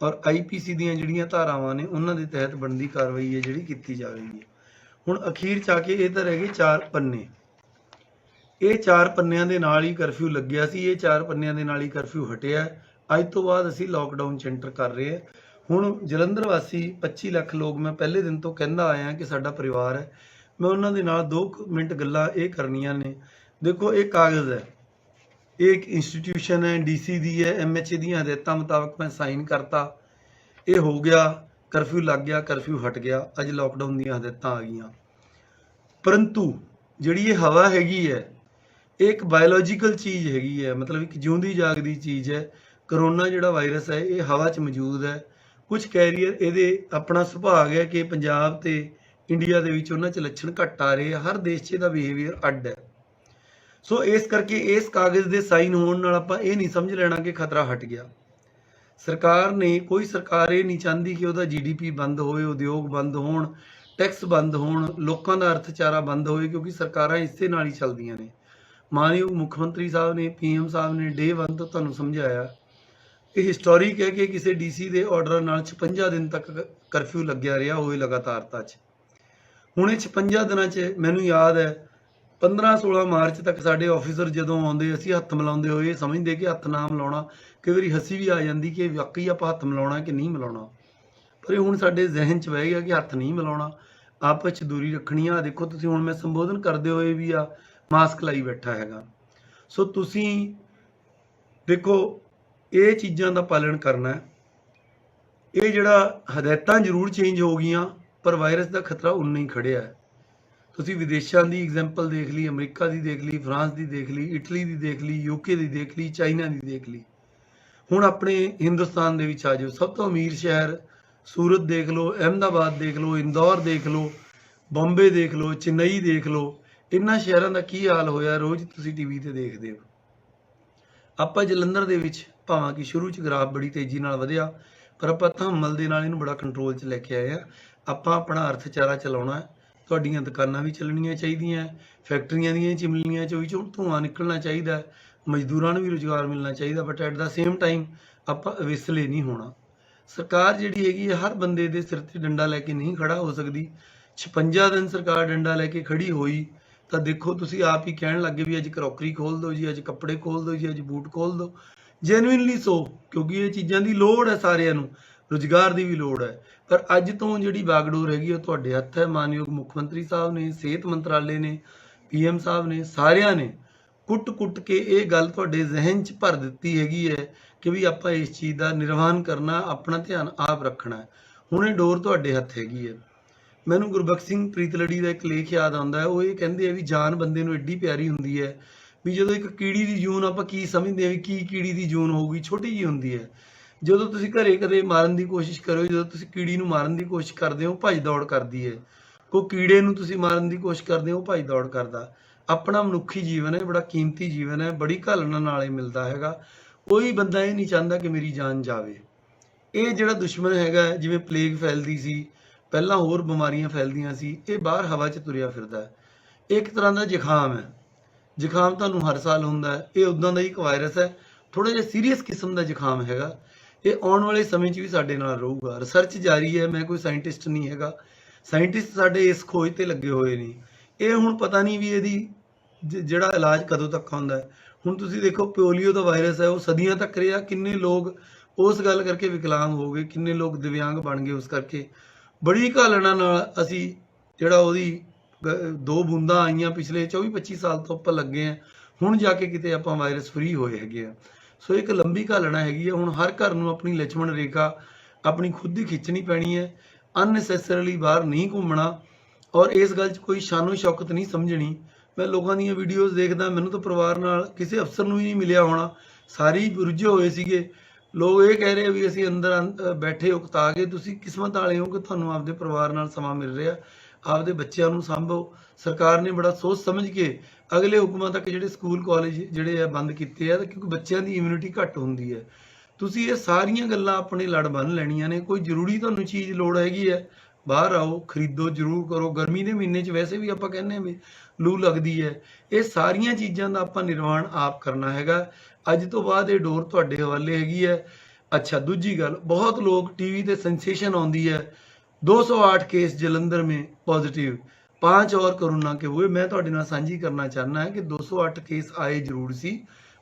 ਔਰ IPC ਦੀਆਂ ਜਿਹੜੀਆਂ ਧਾਰਾਵਾਂ ਨੇ ਉਹਨਾਂ ਦੇ ਤਹਿਤ ਬਣਦੀ ਕਾਰਵਾਈ ਹੈ ਜਿਹੜੀ ਕੀਤੀ ਜਾਵੇਗੀ। ਹੁਣ ਅਖੀਰ 'ਚ ਆ ਕੇ ਇਹ ਤਾਂ ਰਹਿ ਗਏ 4 ਪੰਨੇ। ਇਹ 4 ਪੰਨਿਆਂ ਦੇ ਨਾਲ ਹੀ ਕਰਫਿਊ ਲੱਗਿਆ ਸੀ, ਇਹ 4 ਪੰਨਿਆਂ ਦੇ ਨਾਲ ਹੀ ਕਰਫਿਊ ਹਟਿਆ। ਅੱਜ ਤੋਂ ਬਾਅਦ ਅਸੀਂ ਲੋਕਡਾਊਨ 'ਚ ਐਂਟਰ ਕਰ ਰਹੇ ਹਾਂ। ਹੁਣ ਜਲੰਧਰ ਵਾਸੀ 25 ਲੱਖ ਲੋਕ ਮੈਂ ਪਹਿਲੇ ਦਿਨ ਤੋਂ ਕਹਿੰਦਾ ਆਇਆ ਕਿ ਸਾਡਾ ਪਰਿਵਾਰ ਹੈ, ਮੈਂ ਉਹਨਾਂ ਦੇ ਨਾਲ 2 ਮਿੰਟ ਗੱਲਾਂ ਇਹ ਕਰਨੀਆਂ ਨੇ। ਦੇਖੋ, ਇਹ ਕਾਗਜ਼ ਹੈ, ਇਹ ਇੱਕ ਇੰਸਟੀਟਿਊਸ਼ਨ ਹੈ, DC ਦੀ ਹੈ, MHA ਦੀਆਂ ਹਦਾਇਤਾਂ ਮੁਤਾਬਕ ਮੈਂ ਸਾਈਨ ਕਰਤਾ, ਇਹ ਹੋ ਗਿਆ, ਕਰਫਿਊ ਲੱਗ ਗਿਆ, ਕਰਫਿਊ ਹਟ ਗਿਆ, ਅੱਜ ਲੋਕਡਾਊਨ ਦੀਆਂ ਹਦਾਇਤਾਂ ਆ ਗਈਆਂ। ਪਰੰਤੂ ਜਿਹੜੀ ਇਹ ਹਵਾ ਹੈਗੀ ਹੈ ਇਹ ਇੱਕ ਬਾਇਓਲੋਜੀਕਲ ਚੀਜ਼ ਹੈਗੀ ਹੈ, ਮਤਲਬ ਇੱਕ ਜਿਉਂਦੀ ਜਾਗਦੀ ਚੀਜ਼ ਹੈ। ਕਰੋਨਾ ਜਿਹੜਾ ਵਾਇਰਸ ਹੈ ਇਹ ਹਵਾ 'ਚ ਮੌਜੂਦ ਹੈ। ਕੁਝ ਕੈਰੀਅਰ ਇਹਦੇ ਆਪਣਾ ਸੁਭਾਅ ਹੈ ਕਿ ਪੰਜਾਬ ਤੇ ਇੰਡੀਆ ਦੇ ਵਿੱਚ ਉਹਨਾਂ 'ਚ ਲੱਛਣ ਘੱਟ ਆ ਰਹੇ ਆ, ਹਰ ਦੇਸ਼ 'ਚ ਇਹਦਾ ਬਿਹੇਵੀਅਰ ਅੱਡ ਹੈ। ਸੋ ਇਸ ਕਰਕੇ ਇਸ ਕਾਗਜ਼ ਦੇ ਸਾਈਨ ਹੋਣ ਨਾਲ ਆਪਾਂ ਇਹ ਨਹੀਂ ਸਮਝ ਲੈਣਾ ਕਿ ਖਤਰਾ ਹਟ ਗਿਆ। ਸਰਕਾਰ ਨੇ, ਕੋਈ ਸਰਕਾਰ ਇਹ ਨਹੀਂ ਚਾਹੁੰਦੀ ਕਿ ਉਹਦਾ GDP ਬੰਦ ਹੋਵੇ, ਉਦਯੋਗ ਬੰਦ ਹੋਣ, ਟੈਕਸ ਬੰਦ ਹੋਣ, ਲੋਕਾਂ ਦਾ ਅਰਥਚਾਰਾ ਬੰਦ ਹੋਵੇ, ਕਿਉਂਕਿ ਸਰਕਾਰਾਂ ਇਸੇ ਨਾਲ ਹੀ ਚੱਲਦੀਆਂ ਨੇ। ਮਾਨਯੋਗ ਮੁੱਖ ਮੰਤਰੀ ਸਾਹਿਬ ਨੇ, PM ਸਾਹਿਬ ਨੇ ਡੇ 1 ਤੋਂ ਤੁਹਾਨੂੰ ਸਮਝਾਇਆ, ਇਹ ਹਿਸਟੋਰਿਕ ਹੈ ਕਿ ਕਿਸੇ DC ਦੇ ਆਰਡਰ ਨਾਲ 56 ਦਿਨ ਤੱਕ ਕਰਫਿਊ ਲੱਗਿਆ ਰਿਹਾ ਹੋਵੇ ਲਗਾਤਾਰਤਾ 'ਚ। ਹੁਣ ਇਹ 56 ਦਿਨਾਂ 'ਚ ਮੈਨੂੰ ਯਾਦ ਹੈ 15-16 ਮਾਰਚ ਤੱਕ ਸਾਡੇ ਆਫੀਸਰ ਜਦੋਂ ਆਉਂਦੇ ਅਸੀਂ ਹੱਥ ਮਿਲਾਉਂਦੇ ਹੋਏ ਸਮਝਦੇ ਕਿ ਹੱਥ ਨਾ ਮਿਲਾਉਣਾ, ਕਈ ਵਾਰੀ ਹੱਸੀ ਵੀ ਆ ਜਾਂਦੀ ਕਿ ਵਾਕਈ ਆਪਾਂ ਹੱਥ ਮਿਲਾਉਣਾ ਕਿ ਨਹੀਂ ਮਿਲਾਉਣਾ, ਪਰ ਇਹ ਹੁਣ ਸਾਡੇ ਜ਼ਿਹਨ 'ਚ ਬਹਿ ਗਿਆ ਕਿ ਹੱਥ ਨਹੀਂ ਮਿਲਾਉਣਾ, ਆਪਸ 'ਚ ਦੂਰੀ ਰੱਖਣੀ ਆ। ਦੇਖੋ ਤੁਸੀਂ ਹੁਣ ਮੈਂ ਸੰਬੋਧਨ ਕਰਦੇ ਹੋਏ ਵੀ ਆ ਮਾਸਕ ਲਾਈ ਬੈਠਾ ਹੈਗਾ। ਸੋ ਤੁਸੀਂ ਦੇਖੋ ਇਹ ਚੀਜ਼ਾਂ ਦਾ ਪਾਲਣ ਕਰਨਾ ਹੈ। ਇਹ ਜਿਹੜਾ ਹਦਾਇਤਾਂ ਜ਼ਰੂਰ ਚੇਂਜ ਹੋ ਗਈਆਂ ਪਰ ਵਾਇਰਸ ਦਾ ਖਤਰਾ ਉਨਾ ਹੀ ਖੜਿਆ ਹੈ। ਤੁਸੀਂ ਵਿਦੇਸ਼ਾਂ ਦੀ ਐਗਜ਼ਾਮਪਲ ਦੇਖ ਲਈ, ਅਮਰੀਕਾ ਦੀ ਦੇਖ ਲਈ, ਫਰਾਂਸ ਦੀ ਦੇਖ ਲਈ, ਇਟਲੀ ਦੀ ਦੇਖ ਲਈ, UK ਦੀ ਦੇਖ ਲਈ, ਚਾਈਨਾ ਦੀ ਦੇਖ ਲਈ। ਹੁਣ ਆਪਣੇ ਹਿੰਦੁਸਤਾਨ ਦੇ ਵਿੱਚ ਆ ਜਾਓ, ਸਭ ਤੋਂ ਅਮੀਰ ਸ਼ਹਿਰ ਸੂਰਤ ਦੇਖ ਲਓ, ਅਹਿਮਦਾਬਾਦ ਦੇਖ ਲਓ, ਇੰਦੌਰ ਦੇਖ ਲਓ, ਬੰਬੇ ਦੇਖ ਲਓ, ਚੇਨਈ ਦੇਖ ਲਓ। ਇਹਨਾਂ ਸ਼ਹਿਰਾਂ ਦਾ ਕੀ ਹਾਲ ਹੋਇਆ ਰੋਜ਼ ਤੁਸੀਂ TV ਤੇ ਦੇਖਦੇ ਹੋ। ਆਪਾਂ ਜਲੰਧਰ ਦੇ ਵਿੱਚ ਭਾਵੇਂ ਕਿ ਸ਼ੁਰੂ 'ਚ ਗ੍ਰਾਫ ਬੜੀ ਤੇਜ਼ੀ ਨਾਲ ਵਧਿਆ, ਪਰ ਆਪਾਂ ਧੰਮਲ ਦੇ ਨਾਲ ਇਹਨੂੰ ਬੜਾ ਕੰਟਰੋਲ 'ਚ ਲੈ ਕੇ ਆਏ ਆ। ਆਪਾਂ ਆਪਣਾ ਅਰਥਚਾਰਾ ਚਲਾਉਣਾ ਹੈ। ਤੁਹਾਡੀਆਂ ਦੁਕਾਨਾਂ ਵੀ ਚੱਲਣੀਆਂ ਚਾਹੀਦੀਆਂ, ਫੈਕਟਰੀਆਂ ਦੀਆਂ ਚਿਮਨੀਆਂ 'ਚੋਂ ਵੀ ਧੂੰਆਂ ਨਿਕਲਣਾ ਚਾਹੀਦਾ, ਮਜ਼ਦੂਰਾਂ ਨੂੰ ਵੀ ਰੁਜ਼ਗਾਰ ਮਿਲਣਾ ਚਾਹੀਦਾ, but at the same time ਆਪਾਂ ਅਵੇਸਲੇ ਨਹੀਂ ਹੋਣਾ। ਸਰਕਾਰ ਜਿਹੜੀ ਹੈਗੀ ਹੈ ਹਰ ਬੰਦੇ ਦੇ ਸਿਰ ਤੇ ਡੰਡਾ ਲੈ ਕੇ ਨਹੀਂ ਖੜਾ ਹੋ ਸਕਦੀ। 56 ਦਿਨ ਸਰਕਾਰ ਡੰਡਾ ਲੈ ਕੇ ਖੜੀ ਹੋਈ ਤਾਂ ਦੇਖੋ ਤੁਸੀਂ ਆਪ ਹੀ ਕਹਿਣ ਲੱਗੇ ਵੀ ਅੱਜ ਕਰੋਕਰੀ ਖੋਲ ਦਿਓ ਜੀ, ਅੱਜ ਕੱਪੜੇ ਖੋਲ ਦਿਓ ਜੀ, ਅੱਜ ਬੂਟ ਖੋਲ ਦਿਓ। ਜੈਨੂਇਨਲੀ ਸੋ, ਕਿਉਂਕਿ ਇਹ ਚੀਜ਼ਾਂ ਦੀ ਲੋੜ ਹੈ, ਸਾਰਿਆਂ ਨੂੰ ਰੁਜ਼ਗਾਰ ਦੀ ਵੀ ਲੋੜ ਹੈ। ਪਰ ਅੱਜ ਤੋਂ ਜਿਹੜੀ ਬਾਗਡੋਰ ਹੈਗੀ ਉਹ ਤੁਹਾਡੇ ਹੱਥ ਹੈ। ਮਾਨਯੋਗ ਮੁੱਖ ਮੰਤਰੀ ਸਾਹਿਬ ਨੇ, ਸਿਹਤ ਮੰਤਰਾਲੇ ਨੇ, PM ਸਾਹਿਬ ਨੇ, ਸਾਰਿਆਂ ਨੇ ਕੁੱਟ-ਕੁੱਟ ਕੇ ਇਹ ਗੱਲ ਤੁਹਾਡੇ ਜ਼ਿਹਨ 'ਚ ਭਰ ਦਿੱਤੀ ਹੈਗੀ ਹੈ ਕਿ ਵੀ ਆਪਾਂ ਇਸ ਚੀਜ਼ ਦਾ ਨਿਰਵਾਹਨ ਕਰਨਾ, ਆਪਣਾ ਧਿਆਨ ਆਪ ਰੱਖਣਾ। ਹੁਣ ਇਹ ਡੋਰ ਤੁਹਾਡੇ ਹੱਥ ਹੈਗੀ ਹੈ। ਮੈਨੂੰ ਗੁਰਬਖਸ਼ ਸਿੰਘ ਪ੍ਰੀਤਲੜੀ ਦਾ ਇੱਕ ਲੇਖ ਯਾਦ ਆਉਂਦਾ ਹੈ। ਉਹ ਇਹ ਕਹਿੰਦੇ ਆ ਵੀ ਜਾਨ ਬੰਦੇ ਨੂੰ ਐਡੀ ਪਿਆਰੀ ਹੁੰਦੀ ਹੈ ਵੀ ਜਦੋਂ ਇੱਕ ਕੀੜੀ ਦੀ ਜੂਨ ਆਪਾਂ ਕੀ ਸਮਝਦੇ ਹਾਂ ਵੀ ਕੀ ਕੀੜੀ ਦੀ ਜੂਨ ਹੋਊਗੀ, ਛੋਟੀ ਜਿਹੀ ਹੁੰਦੀ ਹੈ। ਜਦੋਂ ਤੁਸੀਂ ਘਰੇ ਕਦੇ ਮਾਰਨ ਦੀ ਕੋਸ਼ਿਸ਼ ਕਰੋ, ਜਦੋਂ ਤੁਸੀਂ ਕੀੜੀ ਨੂੰ ਮਾਰਨ ਦੀ ਕੋਸ਼ਿਸ਼ ਕਰਦੇ ਹੋ ਭੱਜ ਦੌੜ ਕਰਦੀ ਹੈ। ਕੋਈ ਕੀੜੇ ਨੂੰ ਤੁਸੀਂ ਮਾਰਨ ਦੀ ਕੋਸ਼ਿਸ਼ ਕਰਦੇ ਹੋ ਭੱਜ ਦੌੜ ਕਰਦਾ। ਆਪਣਾ ਮਨੁੱਖੀ ਜੀਵਨ ਹੈ, ਬੜਾ ਕੀਮਤੀ ਜੀਵਨ ਹੈ, ਬੜੀ ਘਾਲਣਾ ਨਾਲ ਇਹ ਮਿਲਦਾ ਹੈਗਾ। ਕੋਈ ਬੰਦਾ ਇਹ ਨਹੀਂ ਚਾਹੁੰਦਾ ਕਿ ਮੇਰੀ ਜਾਨ ਜਾਵੇ। ਇਹ ਜਿਹੜਾ ਦੁਸ਼ਮਣ ਹੈਗਾ, ਜਿਵੇਂ ਪਲੇਗ ਫੈਲਦੀ ਸੀ ਪਹਿਲਾਂ, ਹੋਰ ਬਿਮਾਰੀਆਂ ਫੈਲਦੀਆਂ ਸੀ, ਇਹ ਬਾਹਰ ਹਵਾ 'ਚ ਤੁਰਿਆ ਫਿਰਦਾ ਹੈ। ਇਹ ਇੱਕ ਤਰ੍ਹਾਂ ਦਾ ਜ਼ੁਕਾਮ ਹੈ। ਜ਼ੁਕਾਮ ਤੁਹਾਨੂੰ ਹਰ ਸਾਲ ਹੁੰਦਾ ਹੈ। ਇਹ ਉੱਦਾਂ ਦਾ ਹੀ ਇੱਕ ਵਾਇਰਸ ਹੈ, ਥੋੜਾ ਜਿਹਾ ਸੀਰੀਅਸ ਕਿਸਮ ਦਾ ਜ਼ੁਕਾਮ ਹੈਗਾ। ਇਹ ਆਉਣ ਵਾਲੇ ਸਮੇਂ 'ਚ ਵੀ ਸਾਡੇ ਨਾਲ ਰਹੂਗਾ। ਰਿਸਰਚ ਜਾਰੀ ਹੈ, ਮੈਂ ਕੋਈ ਸਾਇੰਟਿਸਟ ਨਹੀਂ ਹੈਗਾ। ਸਾਇੰਟਿਸਟ ਸਾਡੇ ਇਸ ਖੋਜ ਤੇ ਲੱਗੇ ਹੋਏ ਨੇ। ਇਹ ਹੁਣ ਪਤਾ ਨਹੀਂ ਵੀ ਇਹਦੀ ਜਿਹੜਾ ਇਲਾਜ ਕਦੋਂ ਤੱਕ ਆਉਂਦਾ ਹੈ। ਹੁਣ ਤੁਸੀਂ ਦੇਖੋ, ਪੋਲੀਓ ਦਾ ਵਾਇਰਸ ਹੈ, ਉਹ ਸਦੀਆਂ ਤੱਕ ਰਿਹਾ। ਕਿੰਨੇ ਲੋਕ ਉਸ ਗੱਲ ਕਰਕੇ ਵਿਕਲਾਂਗ ਹੋ ਗਏ, ਕਿੰਨੇ ਲੋਕ ਦਿਵਿਆਂਗ ਬਣ ਗਏ ਉਸ ਕਰਕੇ। ਬੜੀ ਘਾਲਣਾ ਨਾਲ ਅਸੀਂ ਜਿਹੜਾ ਉਹਦੀ 2 ਬੂੰਦਾਂ ਆਈਆਂ ਪਿਛਲੇ 24-25 ਸਾਲ ਤੋਂ ਉੱਪਰ ਲੱਗੇ ਆ, ਹੁਣ ਜਾ ਕੇ ਕਿਤੇ ਆਪਾਂ ਵਾਇਰਸ ਫ੍ਰੀ ਹੋਏ ਹੈਗੇ ਆ। ਸੋ ਇੱਕ ਲੰਬੀ ਘਾਲਣਾ ਹੈਗੀ ਹੈ। ਹੁਣ ਹਰ ਘਰ ਨੂੰ ਆਪਣੀ ਲక్ష్మణ ਰੇਖਾ ਆਪਣੀ ਖੁਦ ਦੀ ਖਿੱਚਣੀ ਪੈਣੀ ਹੈ। ਅਨਨੈਸੈਸਰੀਲੀ ਬਾਹਰ ਨਹੀਂ ਘੁੰਮਣਾ, ਔਰ ਇਸ ਗੱਲ 'ਚ ਕੋਈ ਸ਼ਾਨੋ ਸ਼ੌਕਤ ਨਹੀਂ ਸਮਝਣੀ। ਮੈਂ ਲੋਕਾਂ ਦੀਆਂ ਵੀਡੀਓਜ਼ ਦੇਖਦਾ, ਮੈਨੂੰ ਤਾਂ ਪਰਿਵਾਰ ਨਾਲ ਕਿਸੇ ਅਫਸਰ ਨੂੰ ਹੀ ਨਹੀਂ ਮਿਲਿਆ ਹੋਣਾ, ਸਾਰੇ ਹੀ ਰੁੱਝੇ ਹੋਏ ਸੀਗੇ। ਲੋਕ ਇਹ ਕਹਿ ਰਹੇ ਵੀ ਅਸੀਂ ਅੰਦਰ ਬੈਠੇ ਉਕਤਾ ਕੇ। ਤੁਸੀਂ ਕਿਸਮਤ ਵਾਲੇ ਹੋ ਕਿ ਤੁਹਾਨੂੰ ਆਪਦੇ ਪਰਿਵਾਰ ਨਾਲ ਸਮਾਂ ਮਿਲ ਰਿਹਾ, ਆਪਦੇ ਬੱਚਿਆਂ ਨੂੰ ਸੰਭੋ। ਸਰਕਾਰ ਨੇ ਬੜਾ ਸੋਚ ਸਮਝ ਕੇ ਅਗਲੇ ਹੁਕਮਾਂ ਤੱਕ ਜਿਹੜੇ ਸਕੂਲ ਕਾਲਜ ਜਿਹੜੇ ਆ ਬੰਦ ਕੀਤੇ ਆ, ਕਿਉਂਕਿ ਬੱਚਿਆਂ ਦੀ ਇਮਿਊਨਿਟੀ ਘੱਟ ਹੁੰਦੀ ਹੈ। ਤੁਸੀਂ ਇਹ ਸਾਰੀਆਂ ਗੱਲਾਂ ਆਪਣੇ ਲੜ ਬੰਨ੍ਹ ਲੈਣੀਆਂ ਨੇ। ਕੋਈ ਜ਼ਰੂਰੀ ਤੁਹਾਨੂੰ ਚੀਜ਼ ਲੋੜ ਹੈਗੀ ਹੈ, ਬਾਹਰ ਆਓ, ਖਰੀਦੋ, ਜ਼ਰੂਰ ਕਰੋ। ਗਰਮੀ ਦੇ ਮਹੀਨੇ 'ਚ ਵੈਸੇ ਵੀ ਆਪਾਂ ਕਹਿੰਦੇ ਹਾਂ ਵੀ ਲੂ ਲੱਗਦੀ ਹੈ। ਇਹ ਸਾਰੀਆਂ ਚੀਜ਼ਾਂ ਦਾ ਆਪਾਂ ਨਿਰਵਾਣ ਆਪ ਕਰਨਾ ਹੈਗਾ। ਅੱਜ ਤੋਂ ਬਾਅਦ ਇਹ ਡੋਰ ਤੁਹਾਡੇ ਹਵਾਲੇ ਹੈਗੀ ਹੈ। ਅੱਛਾ, ਦੂਜੀ ਗੱਲ, ਬਹੁਤ ਲੋਕ ਟੀਵੀ ਤੇ सेंसेशन ਆਉਂਦੀ है 208 केस जलंधर में पॉजिटिव, 5 और कोरोना के हुए। मैं ਤੁਹਾਡੇ ਨਾਲ ਸਾਂਝੀ ਕਰਨਾ ਚਾਹਨਾ ਹੈ ਕਿ 208 केस ਆਏ ਜ਼ਰੂਰ ਸੀ,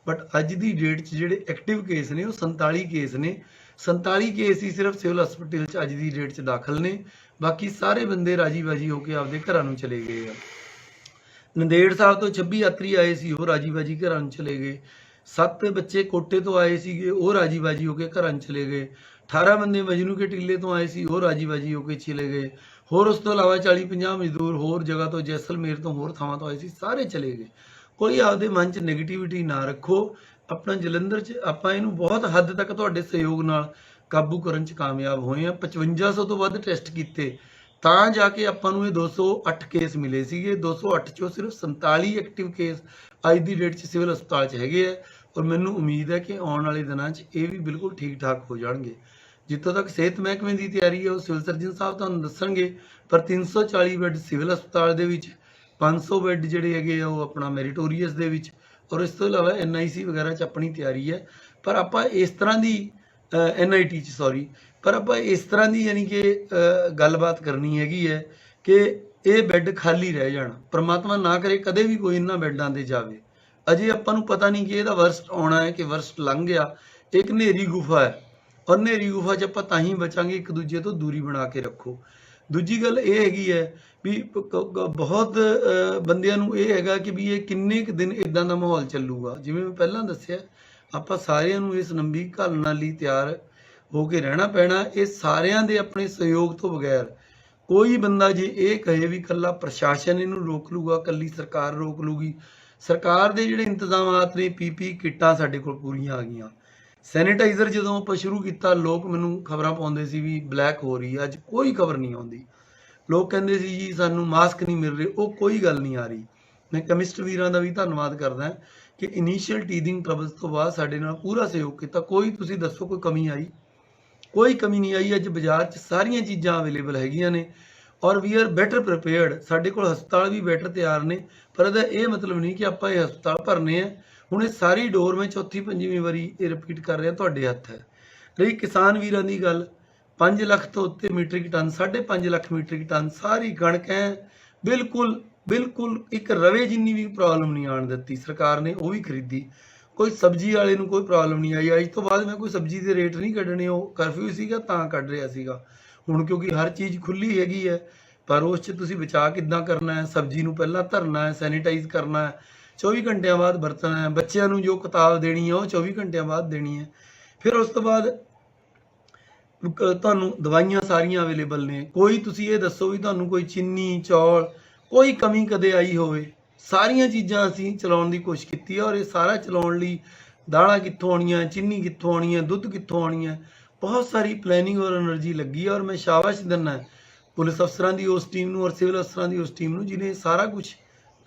ਬਟ ਅੱਜ ਦੀ ਡੇਟ 'ਚ ਜਿਹੜੇ ਐਕਟਿਵ ਕੇਸ ਨੇ ਉਹ 47 ਕੇਸ ਨੇ। 47 ਕੇਸ ਹੀ ਸਿਰਫ ਸਿਵਲ ਹਸਪੀਟਲ 'ਚ ਅੱਜ ਦੀ ਡੇਟ 'ਚ ਦਾਖਲ ਨੇ। ਬਾਕੀ ਸਾਰੇ ਬੰਦੇ ਰਾਜੀ ਬਾਜੀ ਹੋ ਕੇ ਆਪਦੇ ਘਰਾਂ ਨੂੰ ਚਲੇ ਗਏ ਆ। ਨੰਦੇੜ ਸਾਹਿਬ ਤੋਂ 26 ਯਾਤਰੀ ਆਏ ਸੀ, ਉਹ ਰਾਜੀ ਬਾਜੀ ਘਰਾਂ ਨੂੰ ਚਲੇ ਗਏ। 7 ਬੱਚੇ ਕੋਟੇ ਤੋਂ ਆਏ ਸੀਗੇ, ਉਹ ਰਾਜੀ ਬਾਜੀ ਹੋ ਕੇ ਘਰਾਂ ਨੂੰ ਚਲੇ ਗਏ। 18 ਬੰਦੇ ਮਜਨੂ ਕੇ ਟਿੱਲੇ ਤੋਂ ਆਏ ਸੀ, ਉਹ ਰਾਜੀ ਬਾਜੀ ਹੋ ਕੇ ਚਲੇ ਗਏ। ਹੋਰ ਉਸ ਤੋਂ ਇਲਾਵਾ 40-50 ਮਜ਼ਦੂਰ ਹੋਰ ਜਗ੍ਹਾ ਤੋਂ, ਜੈਸਲਮੇਰ ਤੋਂ, ਹੋਰ ਥਾਵਾਂ ਤੋਂ ਆਏ ਸੀ, ਸਾਰੇ ਚਲੇ ਗਏ। ਕੋਈ ਆਪਦੇ ਮਨ 'ਚ ਨੈਗੇਟਿਵਿਟੀ ਨਾ ਰੱਖੋ। ਆਪਣਾ ਜਲੰਧਰ 'ਚ ਆਪਾਂ ਇਹਨੂੰ ਬਹੁਤ ਹੱਦ ਤੱਕ ਤੁਹਾਡੇ ਸਹਿਯੋਗ ਨਾਲ ਕਾਬੂ ਕਰਨ 'ਚ ਕਾਮਯਾਬ ਹੋਏ ਆ। 5500 ਤੋਂ ਵੱਧ ਟੈਸਟ ਕੀਤੇ ਤਾਂ ਜਾ ਕੇ ਆਪਾਂ ਨੂੰ ਇਹ 208 ਕੇਸ ਮਿਲੇ ਸੀਗੇ। 208 ਚੋਂ ਸਿਰਫ 47 ਐਕਟਿਵ ਕੇਸ ਅੱਜ ਦੀ ਡੇਟ 'ਚ ਸਿਵਲ ਹਸਪਤਾਲ 'ਚ ਹੈਗੇ ਆ, ਔਰ ਮੈਨੂੰ ਉਮੀਦ ਹੈ ਕਿ ਆਉਣ ਵਾਲੇ ਦਿਨਾਂ 'ਚ ਇਹ ਵੀ ਬਿਲਕੁਲ ਠੀਕ ਠਾਕ ਹੋ ਜਾਣਗੇ। ਜਿੱਥੋਂ ਤੱਕ ਸਿਹਤ ਮਹਿਕਮੇ ਦੀ ਤਿਆਰੀ ਹੈ ਉਹ ਸਿਵਲ ਸਰਜਨ ਸਾਹਿਬ ਤੁਹਾਨੂੰ ਦੱਸਣਗੇ, ਪਰ 340 ਬੈੱਡ ਸਿਵਲ ਹਸਪਤਾਲ ਦੇ ਵਿੱਚ, 500 ਬੈੱਡ ਜਿਹੜੇ ਹੈਗੇ ਆ ਉਹ ਆਪਣਾ ਮੈਰੀਟੋਰੀਅਸ ਦੇ ਵਿੱਚ, ਔਰ ਇਸ ਤੋਂ ਇਲਾਵਾ NIC ਵਗੈਰਾ 'ਚ ਆਪਣੀ ਤਿਆਰੀ ਹੈ। ਪਰ ਆਪਾਂ ਇਸ ਤਰ੍ਹਾਂ ਦੀ NIT 'ਚ ਸੌਰੀ, ਪਰ ਆਪਾਂ ਇਸ ਤਰ੍ਹਾਂ ਦੀ ਯਾਨੀ ਕਿ ਗੱਲਬਾਤ ਕਰਨੀ ਹੈਗੀ ਹੈ ਕਿ ਇਹ ਬੈੱਡ ਖਾਲੀ ਰਹਿ ਜਾਣ। ਪ੍ਰਮਾਤਮਾ ਨਾ ਕਰੇ ਕਦੇ ਵੀ ਕੋਈ ਇਹਨਾਂ ਬੈੱਡਾਂ 'ਤੇ ਜਾਵੇ। ਅਜੇ ਆਪਾਂ ਨੂੰ ਪਤਾ ਨਹੀਂ ਕਿ ਇਹਦਾ ਵਰਸਟ ਆਉਣਾ ਹੈ ਕਿ ਵਰਸਟ ਲੰਘ ਗਿਆ। ਇੱਕ ਹਨੇਰੀ ਗੁਫਾ ਹੈ, ਔਰ ਹਨੇਰੀ ਗੁਫਾ 'ਚ ਆਪਾਂ ਤਾਂ ਹੀ ਬਚਾਂਗੇ, ਇੱਕ ਦੂਜੇ ਤੋਂ ਦੂਰੀ ਬਣਾ ਕੇ ਰੱਖੋ। ਦੂਜੀ ਗੱਲ ਇਹ ਹੈਗੀ ਹੈ ਵੀ ਬਹੁਤ ਬੰਦਿਆਂ ਨੂੰ ਇਹ ਹੈਗਾ ਕਿ ਵੀ ਇਹ ਕਿੰਨੇ ਕੁ ਦਿਨ ਇਦਾਂ ਦਾ ਮਾਹੌਲ ਚੱਲੂਗਾ। ਜਿਵੇਂ ਮੈਂ ਪਹਿਲਾਂ ਦੱਸਿਆ, ਆਪਾਂ ਸਾਰਿਆਂ ਨੂੰ ਇਸ ਲੰਬੀ ਘਾਲਣਾ ਲਈ ਤਿਆਰ ਹੋ ਕੇ ਰਹਿਣਾ ਪੈਣਾ। ਇਹ ਸਾਰਿਆਂ ਦੇ ਆਪਣੇ ਸਹਿਯੋਗ ਤੋਂ ਬਗੈਰ ਕੋਈ ਬੰਦਾ ਜੇ ਇਹ ਕਹੇ ਵੀ ਇਕੱਲਾ ਪ੍ਰਸ਼ਾਸਨ ਇਹਨੂੰ ਰੋਕ ਲੂਗਾ, ਇਕੱਲੀ ਸਰਕਾਰ ਰੋਕ ਲੂਗੀ, ਸਰਕਾਰ ਦੇ ਜਿਹੜੇ ਇੰਤਜ਼ਾਮਾਤ ਨੇ, PP ਕਿੱਟਾਂ ਸਾਡੇ ਕੋਲ ਪੂਰੀਆਂ ਆ ਗਈਆਂ। ਸੈਨੀਟਾਈਜ਼ਰ ਜਦੋਂ ਆਪਾਂ ਸ਼ੁਰੂ ਕੀਤਾ, ਲੋਕ ਮੈਨੂੰ ਖਬਰਾਂ ਪਾਉਂਦੇ ਸੀ ਵੀ ਬਲੈਕ ਹੋ ਰਹੀ ਹੈ, ਅੱਜ ਕੋਈ ਖਬਰ ਨਹੀਂ ਆਉਂਦੀ। ਲੋਕ ਕਹਿੰਦੇ ਸੀ ਜੀ ਸਾਨੂੰ ਮਾਸਕ ਨਹੀਂ ਮਿਲ ਰਹੇ, ਉਹ ਕੋਈ ਗੱਲ ਨਹੀਂ ਆ ਰਹੀ। ਮੈਂ ਕੈਮਿਸਟ ਵੀਰਾਂ ਦਾ ਵੀ ਧੰਨਵਾਦ ਕਰਦਾ ਕਿ ਇਨੀਸ਼ੀਅਲ ਟੀਥਿੰਗ ਟਰਬਲਸ ਤੋਂ ਬਾਅਦ ਸਾਡੇ ਨਾਲ ਪੂਰਾ ਸਹਿਯੋਗ ਕੀਤਾ। ਕੋਈ ਤੁਸੀਂ ਦੱਸੋ ਕੋਈ ਕਮੀ ਆਈ? ਕੋਈ ਕਮੀ ਨਹੀਂ ਆਈ। ਅੱਜ ਬਾਜ਼ਾਰ 'ਚ ਸਾਰੀਆਂ ਚੀਜ਼ਾਂ ਅਵੇਲੇਬਲ ਹੈਗੀਆਂ ਨੇ, ਔਰ ਵੀ ਆਰ ਬੈਟਰ ਪ੍ਰਿਪੇਅਰਡ। ਸਾਡੇ ਕੋਲ ਹਸਪਤਾਲ ਵੀ ਬੈਟਰ ਤਿਆਰ ਨੇ, ਪਰ ਇਹਦਾ ਇਹ ਮਤਲਬ ਨਹੀਂ ਕਿ ਆਪਾਂ ਇਹ ਹਸਪਤਾਲ ਭਰਨੇ ਆ। ਹੁਣ ਇਹ ਸਾਰੀ ਡੋਰ ਮੈਂ ਚੌਥੀ ਪੰਜਵੀਂ ਵਾਰੀ ਇਹ ਰਿਪੀਟ ਕਰ ਰਿਹਾ, ਤੁਹਾਡੇ ਹੱਥ ਹੈ। ਰਹੀ ਕਿਸਾਨ ਵੀਰਾਂ ਦੀ ਗੱਲ, 5 ਲੱਖ ਤੋਂ ਉੱਤੇ metric ton, 5.5 lakh metric ton ਸਾਰੀ ਕਣਕ ਹੈ। ਬਿਲਕੁਲ ਇੱਕ ਰਵੇ ਜਿੰਨੀ ਵੀ ਪ੍ਰੋਬਲਮ ਨਹੀਂ ਆਉਣ ਦਿੱਤੀ ਸਰਕਾਰ ਨੇ, ਉਹ ਵੀ ਖਰੀਦੀ। ਕੋਈ ਸਬਜ਼ੀ ਵਾਲੇ ਨੂੰ ਕੋਈ ਪ੍ਰੋਬਲਮ ਨਹੀਂ ਆਈ। ਅੱਜ ਤੋਂ ਬਾਅਦ ਮੈਂ ਕੋਈ ਸਬਜ਼ੀ ਦੇ ਰੇਟ ਨਹੀਂ ਕੱਢਣੇ, ਉਹ ਕਰਫਿਊ ਸੀਗਾ ਤਾਂ ਕੱਢ ਰਿਹਾ ਸੀਗਾ। ਹੁਣ ਕਿਉਂਕਿ ਹਰ ਚੀਜ਼ ਖੁੱਲੀ ਹੈਗੀ ਹੈ, ਪਰ ਉਸ 'ਚ ਤੁਸੀਂ ਬਚਾਅ ਕਿੱਦਾਂ ਕਰਨਾ ਹੈ? ਸਬਜ਼ੀ ਨੂੰ ਪਹਿਲਾਂ ਧਰਨਾ ਹੈ, ਸੈਨੀਟਾਈਜ਼ ਕਰਨਾ ਹੈ, 24 ਘੰਟਿਆਂ ਬਾਅਦ ਵਰਤਣਾ ਹੈ। ਬੱਚਿਆਂ ਨੂੰ ਜੋ ਕਿਤਾਬ ਦੇਣੀ ਹੈ ਉਹ 24 ਘੰਟਿਆਂ ਬਾਅਦ ਦੇਣੀ ਹੈ। ਫਿਰ ਉਸ ਤੋਂ ਬਾਅਦ ਤੁਹਾਨੂੰ ਦਵਾਈਆਂ ਸਾਰੀਆਂ ਅਵੇਲੇਬਲ ਨੇ। ਕੋਈ ਤੁਸੀਂ ਇਹ ਦੱਸੋ ਵੀ ਤੁਹਾਨੂੰ ਕੋਈ ਚੀਨੀ, ਚੌਲ, ਕੋਈ ਕਮੀ ਕਦੇ ਆਈ ਹੋਵੇ? ਸਾਰੀਆਂ ਚੀਜ਼ਾਂ ਅਸੀਂ ਚਲਾਉਣ ਦੀ ਕੋਸ਼ਿਸ਼ ਕੀਤੀ ਹੈ, ਔਰ ਇਹ ਸਾਰਾ ਚਲਾਉਣ ਲਈ ਦਾਲਾਂ ਕਿੱਥੋਂ ਆਉਣੀਆਂ, ਚੀਨੀ ਕਿੱਥੋਂ ਆਉਣੀ ਹੈ, ਦੁੱਧ ਕਿੱਥੋਂ ਆਉਣੀ ਹੈ, ਬਹੁਤ ਸਾਰੀ ਪਲੈਨਿੰਗ ਔਰ ਐਨਰਜੀ ਲੱਗੀ ਹੈ। ਔਰ ਮੈਂ ਸ਼ਾਬਾਸ਼ ਦਿੰਦਾ ਪੁਲਿਸ ਅਫਸਰਾਂ ਦੀ ਉਸ ਟੀਮ ਨੂੰ, ਔਰ ਸਿਵਲ ਅਫਸਰਾਂ ਦੀ ਉਸ ਟੀਮ ਨੂੰ, ਜਿਹਨੇ ਸਾਰਾ ਕੁਝ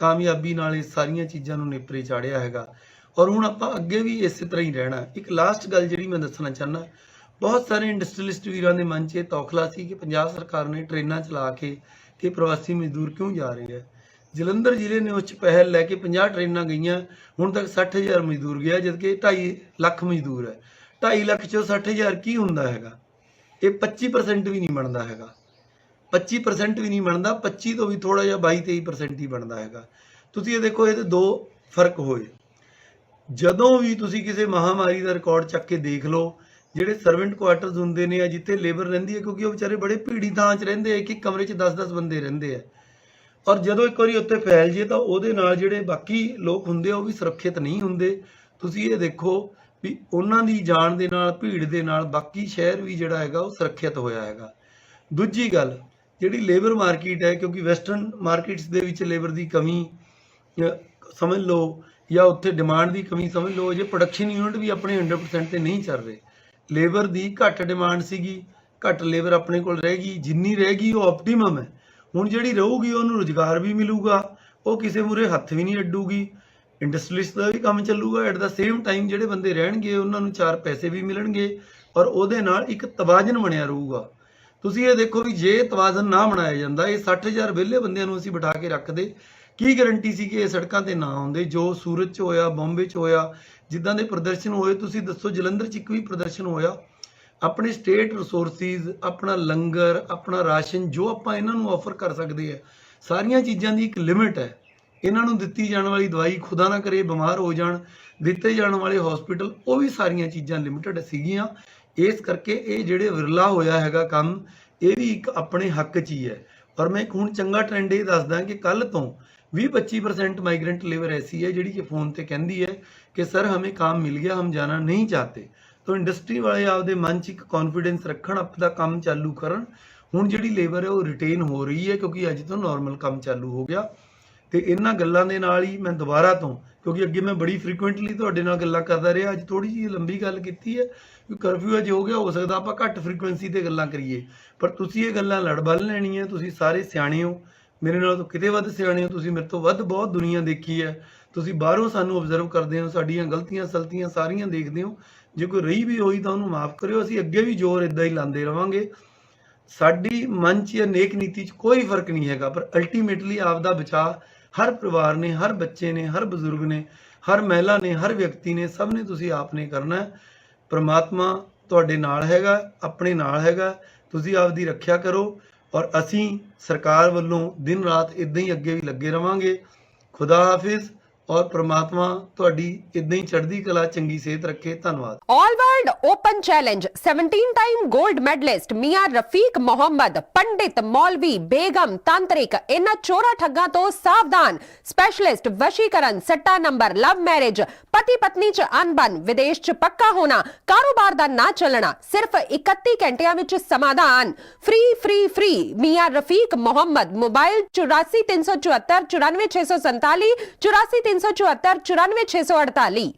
ਕਾਮਯਾਬੀ ਨਾਲ ਇਹ ਸਾਰੀਆਂ ਚੀਜ਼ਾਂ ਨੂੰ ਨੇਪਰੇ ਚਾੜਿਆ ਹੈਗਾ ਔਰ ਹੁਣ ਆਪਾਂ ਅੱਗੇ ਵੀ ਇਸੇ ਤਰ੍ਹਾਂ ਹੀ ਰਹਿਣਾ। ਇੱਕ ਲਾਸਟ ਗੱਲ ਜਿਹੜੀ ਮੈਂ ਦੱਸਣਾ ਚਾਹੁੰਦਾ, ਬਹੁਤ ਸਾਰੇ ਇੰਡਸਟਰੀਲਿਸਟ ਵੀਰਾਂ ਦੇ ਮਨ 'ਚ ਇਹ ਤੌਖਲਾ ਸੀ ਕਿ ਪੰਜਾਬ ਸਰਕਾਰ ਨੇ ਟ੍ਰੇਨਾਂ ਚਲਾ ਕੇ ਕਿ ਪ੍ਰਵਾਸੀ ਮਜ਼ਦੂਰ ਕਿਉਂ ਜਾ ਰਹੇ ਹੈ। ਜਲੰਧਰ ਜ਼ਿਲ੍ਹੇ ਨੇ ਉਸ 'ਚ ਪਹਿਲ ਲੈ ਕੇ 50 ਟ੍ਰੇਨਾਂ ਗਈਆਂ, ਹੁਣ ਤੱਕ 60,000 ਮਜ਼ਦੂਰ ਗਿਆ, ਜਦਕਿ 2.5 ਲੱਖ ਮਜ਼ਦੂਰ ਹੈ। 2.5 ਲੱਖ 'ਚੋਂ 60,000 ਕੀ ਹੁੰਦਾ ਹੈਗਾ? ਇਹ 25% ਵੀ ਨਹੀਂ ਬਣਦਾ ਹੈਗਾ, 25% ਵੀ ਨਹੀਂ ਬਣਦਾ, 25 ਤੋਂ ਵੀ ਥੋੜਾ ਜਿਹਾ 22-23% ਹੀ ਬਣਦਾ ਹੈਗਾ। ਤੁਸੀਂ ਇਹ ਦੇਖੋ, ਇਹਦੇ ਦੋ ਫਰਕ ਹੋਏ। ਜਦੋਂ ਵੀ ਤੁਸੀਂ ਕਿਸੇ ਮਹਾਮਾਰੀ ਦਾ ਰਿਕਾਰਡ ਚੱਕ ਕੇ ਦੇਖ ਲਓ, ਜਿਹੜੇ ਸਰਵੈਂਟ ਕੁਆਟਰਸ ਹੁੰਦੇ ਨੇ, ਜਿੱਥੇ ਲੇਬਰ ਰਹਿੰਦੀ ਹੈ, ਕਿਉਂਕਿ ਉਹ ਵਿਚਾਰੇ ਬੜੇ ਭੀੜੀ ਥਾਂ 'ਚ ਰਹਿੰਦੇ ਆ, ਇੱਕ ਕਮਰੇ 'ਚ 10-10 ਬੰਦੇ ਰਹਿੰਦੇ ਆ, ਔਰ ਜਦੋਂ ਇੱਕ ਵਾਰੀ ਉੱਥੇ ਫੈਲ ਜੇ ਤਾਂ ਉਹਦੇ ਨਾਲ ਜਿਹੜੇ ਬਾਕੀ ਲੋਕ ਹੁੰਦੇ ਆ ਉਹ ਵੀ ਸੁਰੱਖਿਅਤ ਨਹੀਂ ਹੁੰਦੇ। ਤੁਸੀਂ ਇਹ ਦੇਖੋ ਵੀ ਉਹਨਾਂ ਦੀ ਜਾਨ ਦੇ ਨਾਲ, ਭੀੜ ਦੇ ਨਾਲ ਬਾਕੀ ਸ਼ਹਿਰ ਵੀ ਜਿਹੜਾ ਹੈਗਾ ਉਹ ਸੁਰੱਖਿਅਤ ਹੋਇਆ ਹੈਗਾ। ਦੂਜੀ ਗੱਲ, ਜਿਹੜੀ ਲੇਬਰ ਮਾਰਕੀਟ ਹੈ, ਕਿਉਂਕਿ ਵੈਸਟਰਨ ਮਾਰਕੀਟਸ ਦੇ ਵਿੱਚ ਲੇਬਰ ਦੀ ਕਮੀ ਸਮਝ ਲਓ ਜਾਂ ਉੱਥੇ ਡਿਮਾਂਡ ਦੀ ਕਮੀ ਸਮਝ ਲਓ, ਜੇ ਪ੍ਰੋਡਕਸ਼ਨ ਯੂਨਿਟ ਵੀ ਆਪਣੇ 100% ਤੇ ਨਹੀਂ ਚੱਲ ਰਹੇ, ਲੇਬਰ ਦੀ ਘੱਟ ਡਿਮਾਂਡ ਸੀਗੀ, ਘੱਟ ਲੇਬਰ ਆਪਣੇ ਕੋਲ ਰਹੇਗੀ, ਜਿੰਨੀ ਰਹੇਗੀ ਉਹ ਆਪਟੀਮਮ ਹੈ। ਹੁਣ ਜਿਹੜੀ ਰਹੂਗੀ ਉਹਨੂੰ ਰੁਜ਼ਗਾਰ ਵੀ ਮਿਲੂਗਾ, ਉਹ ਕਿਸੇ ਮੂਹਰੇ ਹੱਥ ਵੀ ਨਹੀਂ ਅੱਡੂਗੀ, ਇੰਡਸਟਰੀਲਿਸਟ ਦਾ ਵੀ ਕੰਮ ਚੱਲੂਗਾ, ਐਟ ਦਾ ਸੇਮ ਟਾਈਮ ਜਿਹੜੇ ਬੰਦੇ ਰਹਿਣਗੇ ਉਹਨਾਂ ਨੂੰ 4 ਪੈਸੇ ਵੀ ਮਿਲਣਗੇ ਔਰ ਉਹਦੇ ਨਾਲ ਇੱਕ ਤਵਾਜ਼ਨ ਬਣਿਆ ਰਹੂਗਾ। ਤੁਸੀਂ ਇਹ ਦੇਖੋ ਵੀ ਜੇ ਤਵਾਜ਼ਨ ਨਾ ਬਣਾਇਆ ਜਾਂਦਾ, ਇਹ 60,000 ਵਿਹਲੇ ਬੰਦਿਆਂ ਨੂੰ ਅਸੀਂ ਬਿਠਾ ਕੇ ਰੱਖਦੇ, ਕੀ ਗਰੰਟੀ ਸੀ ਕਿ ਇਹ ਸੜਕਾਂ ਤੇ ਨਾ ਆਉਂਦੇ? ਜੋ ਸੂਰਤ 'ਚ ਹੋਇਆ, ਬੰਬੇ 'ਚ ਹੋਇਆ, ਜਿੱਦਾਂ ਦੇ ਪ੍ਰਦਰਸ਼ਨ ਹੋਏ, ਤੁਸੀਂ ਦੱਸੋ ਜਲੰਧਰ 'ਚ ਇੱਕ ਵੀ ਪ੍ਰਦਰਸ਼ਨ ਹੋਇਆ? ਆਪਣੇ ਸਟੇਟ ਰਿਸੋਰਸਿਸ, ਆਪਣਾ ਲੰਗਰ, ਆਪਣਾ ਰਾਸ਼ਨ, ਜੋ ਆਪਾਂ ਇਹਨਾਂ ਨੂੰ ਆਫਰ ਕਰ ਸਕਦੇ ਆ, ਸਾਰੀਆਂ ਚੀਜ਼ਾਂ ਦੀ ਇੱਕ ਲਿਮਿਟ ਹੈ। ਇਹਨਾਂ ਨੂੰ ਦਿੱਤੀ ਜਾਣ ਵਾਲੀ ਦਵਾਈ, ਖੁਦਾ ਨਾ ਕਰੇ ਬਿਮਾਰ ਹੋ ਜਾਣ, ਦਿੱਤੇ ਜਾਣ ਵਾਲੇ ਹਸਪੀਟਲ, ਉਹ ਵੀ ਸਾਰੀਆਂ ਚੀਜ਼ਾਂ ਲਿਮਿਟਡ ਸੀਗੀਆਂ। ਇਸ ਕਰਕੇ ਇਹ ਜਿਹੜੇ ਵਿਰਲਾ ਹੋਇਆ ਹੈਗਾ ਕੰਮ, ਇਹ ਵੀ ਇੱਕ ਆਪਣੇ ਹੱਕ 'ਚ ਹੀ ਹੈ। ਔਰ ਮੈਂ ਇੱਕ ਹੁਣ ਚੰਗਾ ਟ੍ਰੈਂਡ ਇਹ ਦੱਸਦਾ ਕਿ ਕੱਲ ਤੋਂ 20-25% ਮਾइग्रेंट लेबर ऐसी है ਜਿਹੜੀ ਕਿ ਫੋਨ ਤੇ ਕਹਿੰਦੀ ਹੈ ਕਿ ਸਰ ਹमें काम मिल गया, हम जाना नहीं चाहते। तो ਇੰਡਸਟਰੀ ਵਾਲੇ ਆਪਦੇ ਮਨ 'ਚ ਇੱਕ ਕੌਨਫੀਡੈਂਸ ਰੱਖਣ, ਆਪਦਾ ਕੰਮ ਚਾਲੂ ਕਰਨ। ਹੁਣ ਜਿਹੜੀ ਲੇਬਰ ਹੈ ਉਹ ਰਿਟੇਨ ਹੋ ਰਹੀ ਹੈ ਕਿਉਂਕਿ ਅੱਜ ਤੋਂ ਨਾਰਮਲ ਕੰਮ ਚਾਲੂ ਹੋ ਗਿਆ। ਤੇ ਇਹਨਾਂ ਗੱਲਾਂ ਦੇ ਨਾਲ ਹੀ ਮੈਂ ਦੁਬਾਰਾ ਤੋਂ, ਕਿਉਂਕਿ ਅੱਗੇ ਮੈਂ ਬੜੀ ਫ੍ਰੀਕੁਐਂਟਲੀ ਤੁਹਾਡੇ ਨਾਲ ਗੱਲਾਂ ਕਰਦਾ ਰਿਹਾ, ਅੱਜ ਥੋੜੀ ਜਿਹੀ ਲੰਬੀ ਗੱਲ ਕੀਤੀ ਹੈ ਕਿ ਕਰਫਿਊ ਅੱਜ ਹੋ ਗਿਆ, ਹੋ ਸਕਦਾ ਆਪਾਂ ਘੱਟ ਫ੍ਰੀਕੁਐਂਸੀ ਤੇ ਗੱਲਾਂ ਕਰੀਏ, ਪਰ ਤੁਸੀਂ ਇਹ ਗੱਲਾਂ ਲੜ ਬਲ ਲੈਣੀਆਂ। ਤੁਸੀਂ ਸਾਰੇ ਸਿਆਣੇ ਹੋ, ਮੇਰੇ ਨਾਲ ਤਾਂ ਕਿਤੇ ਵੱਧ ਸਿਆਣੇ ਹੋ, ਤੁਸੀਂ ਮੇਰੇ ਤੋਂ ਵੱਧ ਬਹੁਤ ਦੁਨੀਆ ਦੇਖੀ ਹੈ, ਤੁਸੀਂ ਬਾਹਰੋਂ ਸਾਨੂੰ ਆਬਜ਼ਰਵ ਕਰਦੇ ਹੋ, ਸਾਡੀਆਂ ਗਲਤੀਆਂ ਸਲਤੀਆਂ ਸਾਰੀਆਂ ਦੇਖਦੇ ਹੋ। ਜੇ ਕੋਈ ਰਹੀ ਵੀ ਹੋਈ ਤਾਂ ਉਹਨੂੰ ਮਾਫ ਕਰਿਓ, ਅਸੀਂ ਅੱਗੇ ਵੀ ਜ਼ੋਰ ਇਦਾਂ ਹੀ ਲਾਉਂਦੇ ਰਵਾਂਗੇ। ਸਾਡੀ ਮਨ 'ਚ ਜਾਂ ਨੇਕ ਨੀਤੀ 'ਚ ਕੋਈ ਫਰਕ ਨਹੀਂ ਹੈਗਾ, ਪਰ ਅਲਟੀਮੇਟਲੀ ਆਪਦਾ ਬਚਾਅ ਹਰ ਪਰਿਵਾਰ ਨੇ, ਹਰ ਬੱਚੇ ਨੇ, ਹਰ ਬਜ਼ੁਰਗ ਨੇ, ਹਰ ਮਹਿਲਾ ਨੇ, ਹਰ ਵਿਅਕਤੀ ਨੇ, ਸਭ ਨੇ ਤੁਸੀਂ ਆਪ ਨੇ ਕਰਨਾ। ਪ੍ਰਮਾਤਮਾ ਤੁਹਾਡੇ ਨਾਲ ਹੈਗਾ, ਆਪਣੇ ਨਾਲ ਹੈਗਾ, ਤੁਸੀਂ ਆਪਦੀ ਰੱਖਿਆ ਕਰੋ ਔਰ ਅਸੀਂ ਸਰਕਾਰ ਵੱਲੋਂ ਦਿਨ ਰਾਤ ਇਦਾਂ ਹੀ ਅੱਗੇ ਵੀ ਲੱਗੇ ਰਵਾਂਗੇ। ਖੁਦਾ ਹਾਫਿਜ਼ और परमात्मा ਤੁਹਾਡੀ ਇਦਾਂ ਹੀ ਚੜ੍ਹਦੀ ਕਲਾ, ਚੰਗੀ ਸਿਹਤ ਰੱਖੇ। ਧੰਨਵਾਦ। All world open challenge 17 time gold medallist मियां रफीक मोहम्मद, पंडित, मौलवी, बेगम, तांत्रिक, इन्हां चोरा ठग्गां तो सावधान। स्पेशलिस्ट वशीकरण, सट्टा नंबर, लव मैरिज, पति पत्नी च अनबन, विदेश च पक्का होना, कारोबार दा ना चलना, सिर्फ 31 घंटियां विच समाधान। फ्री फ्री फ्री मियां रफीक मोहम्मद। मोबाइल 84 374 94 647 84 374 94 648।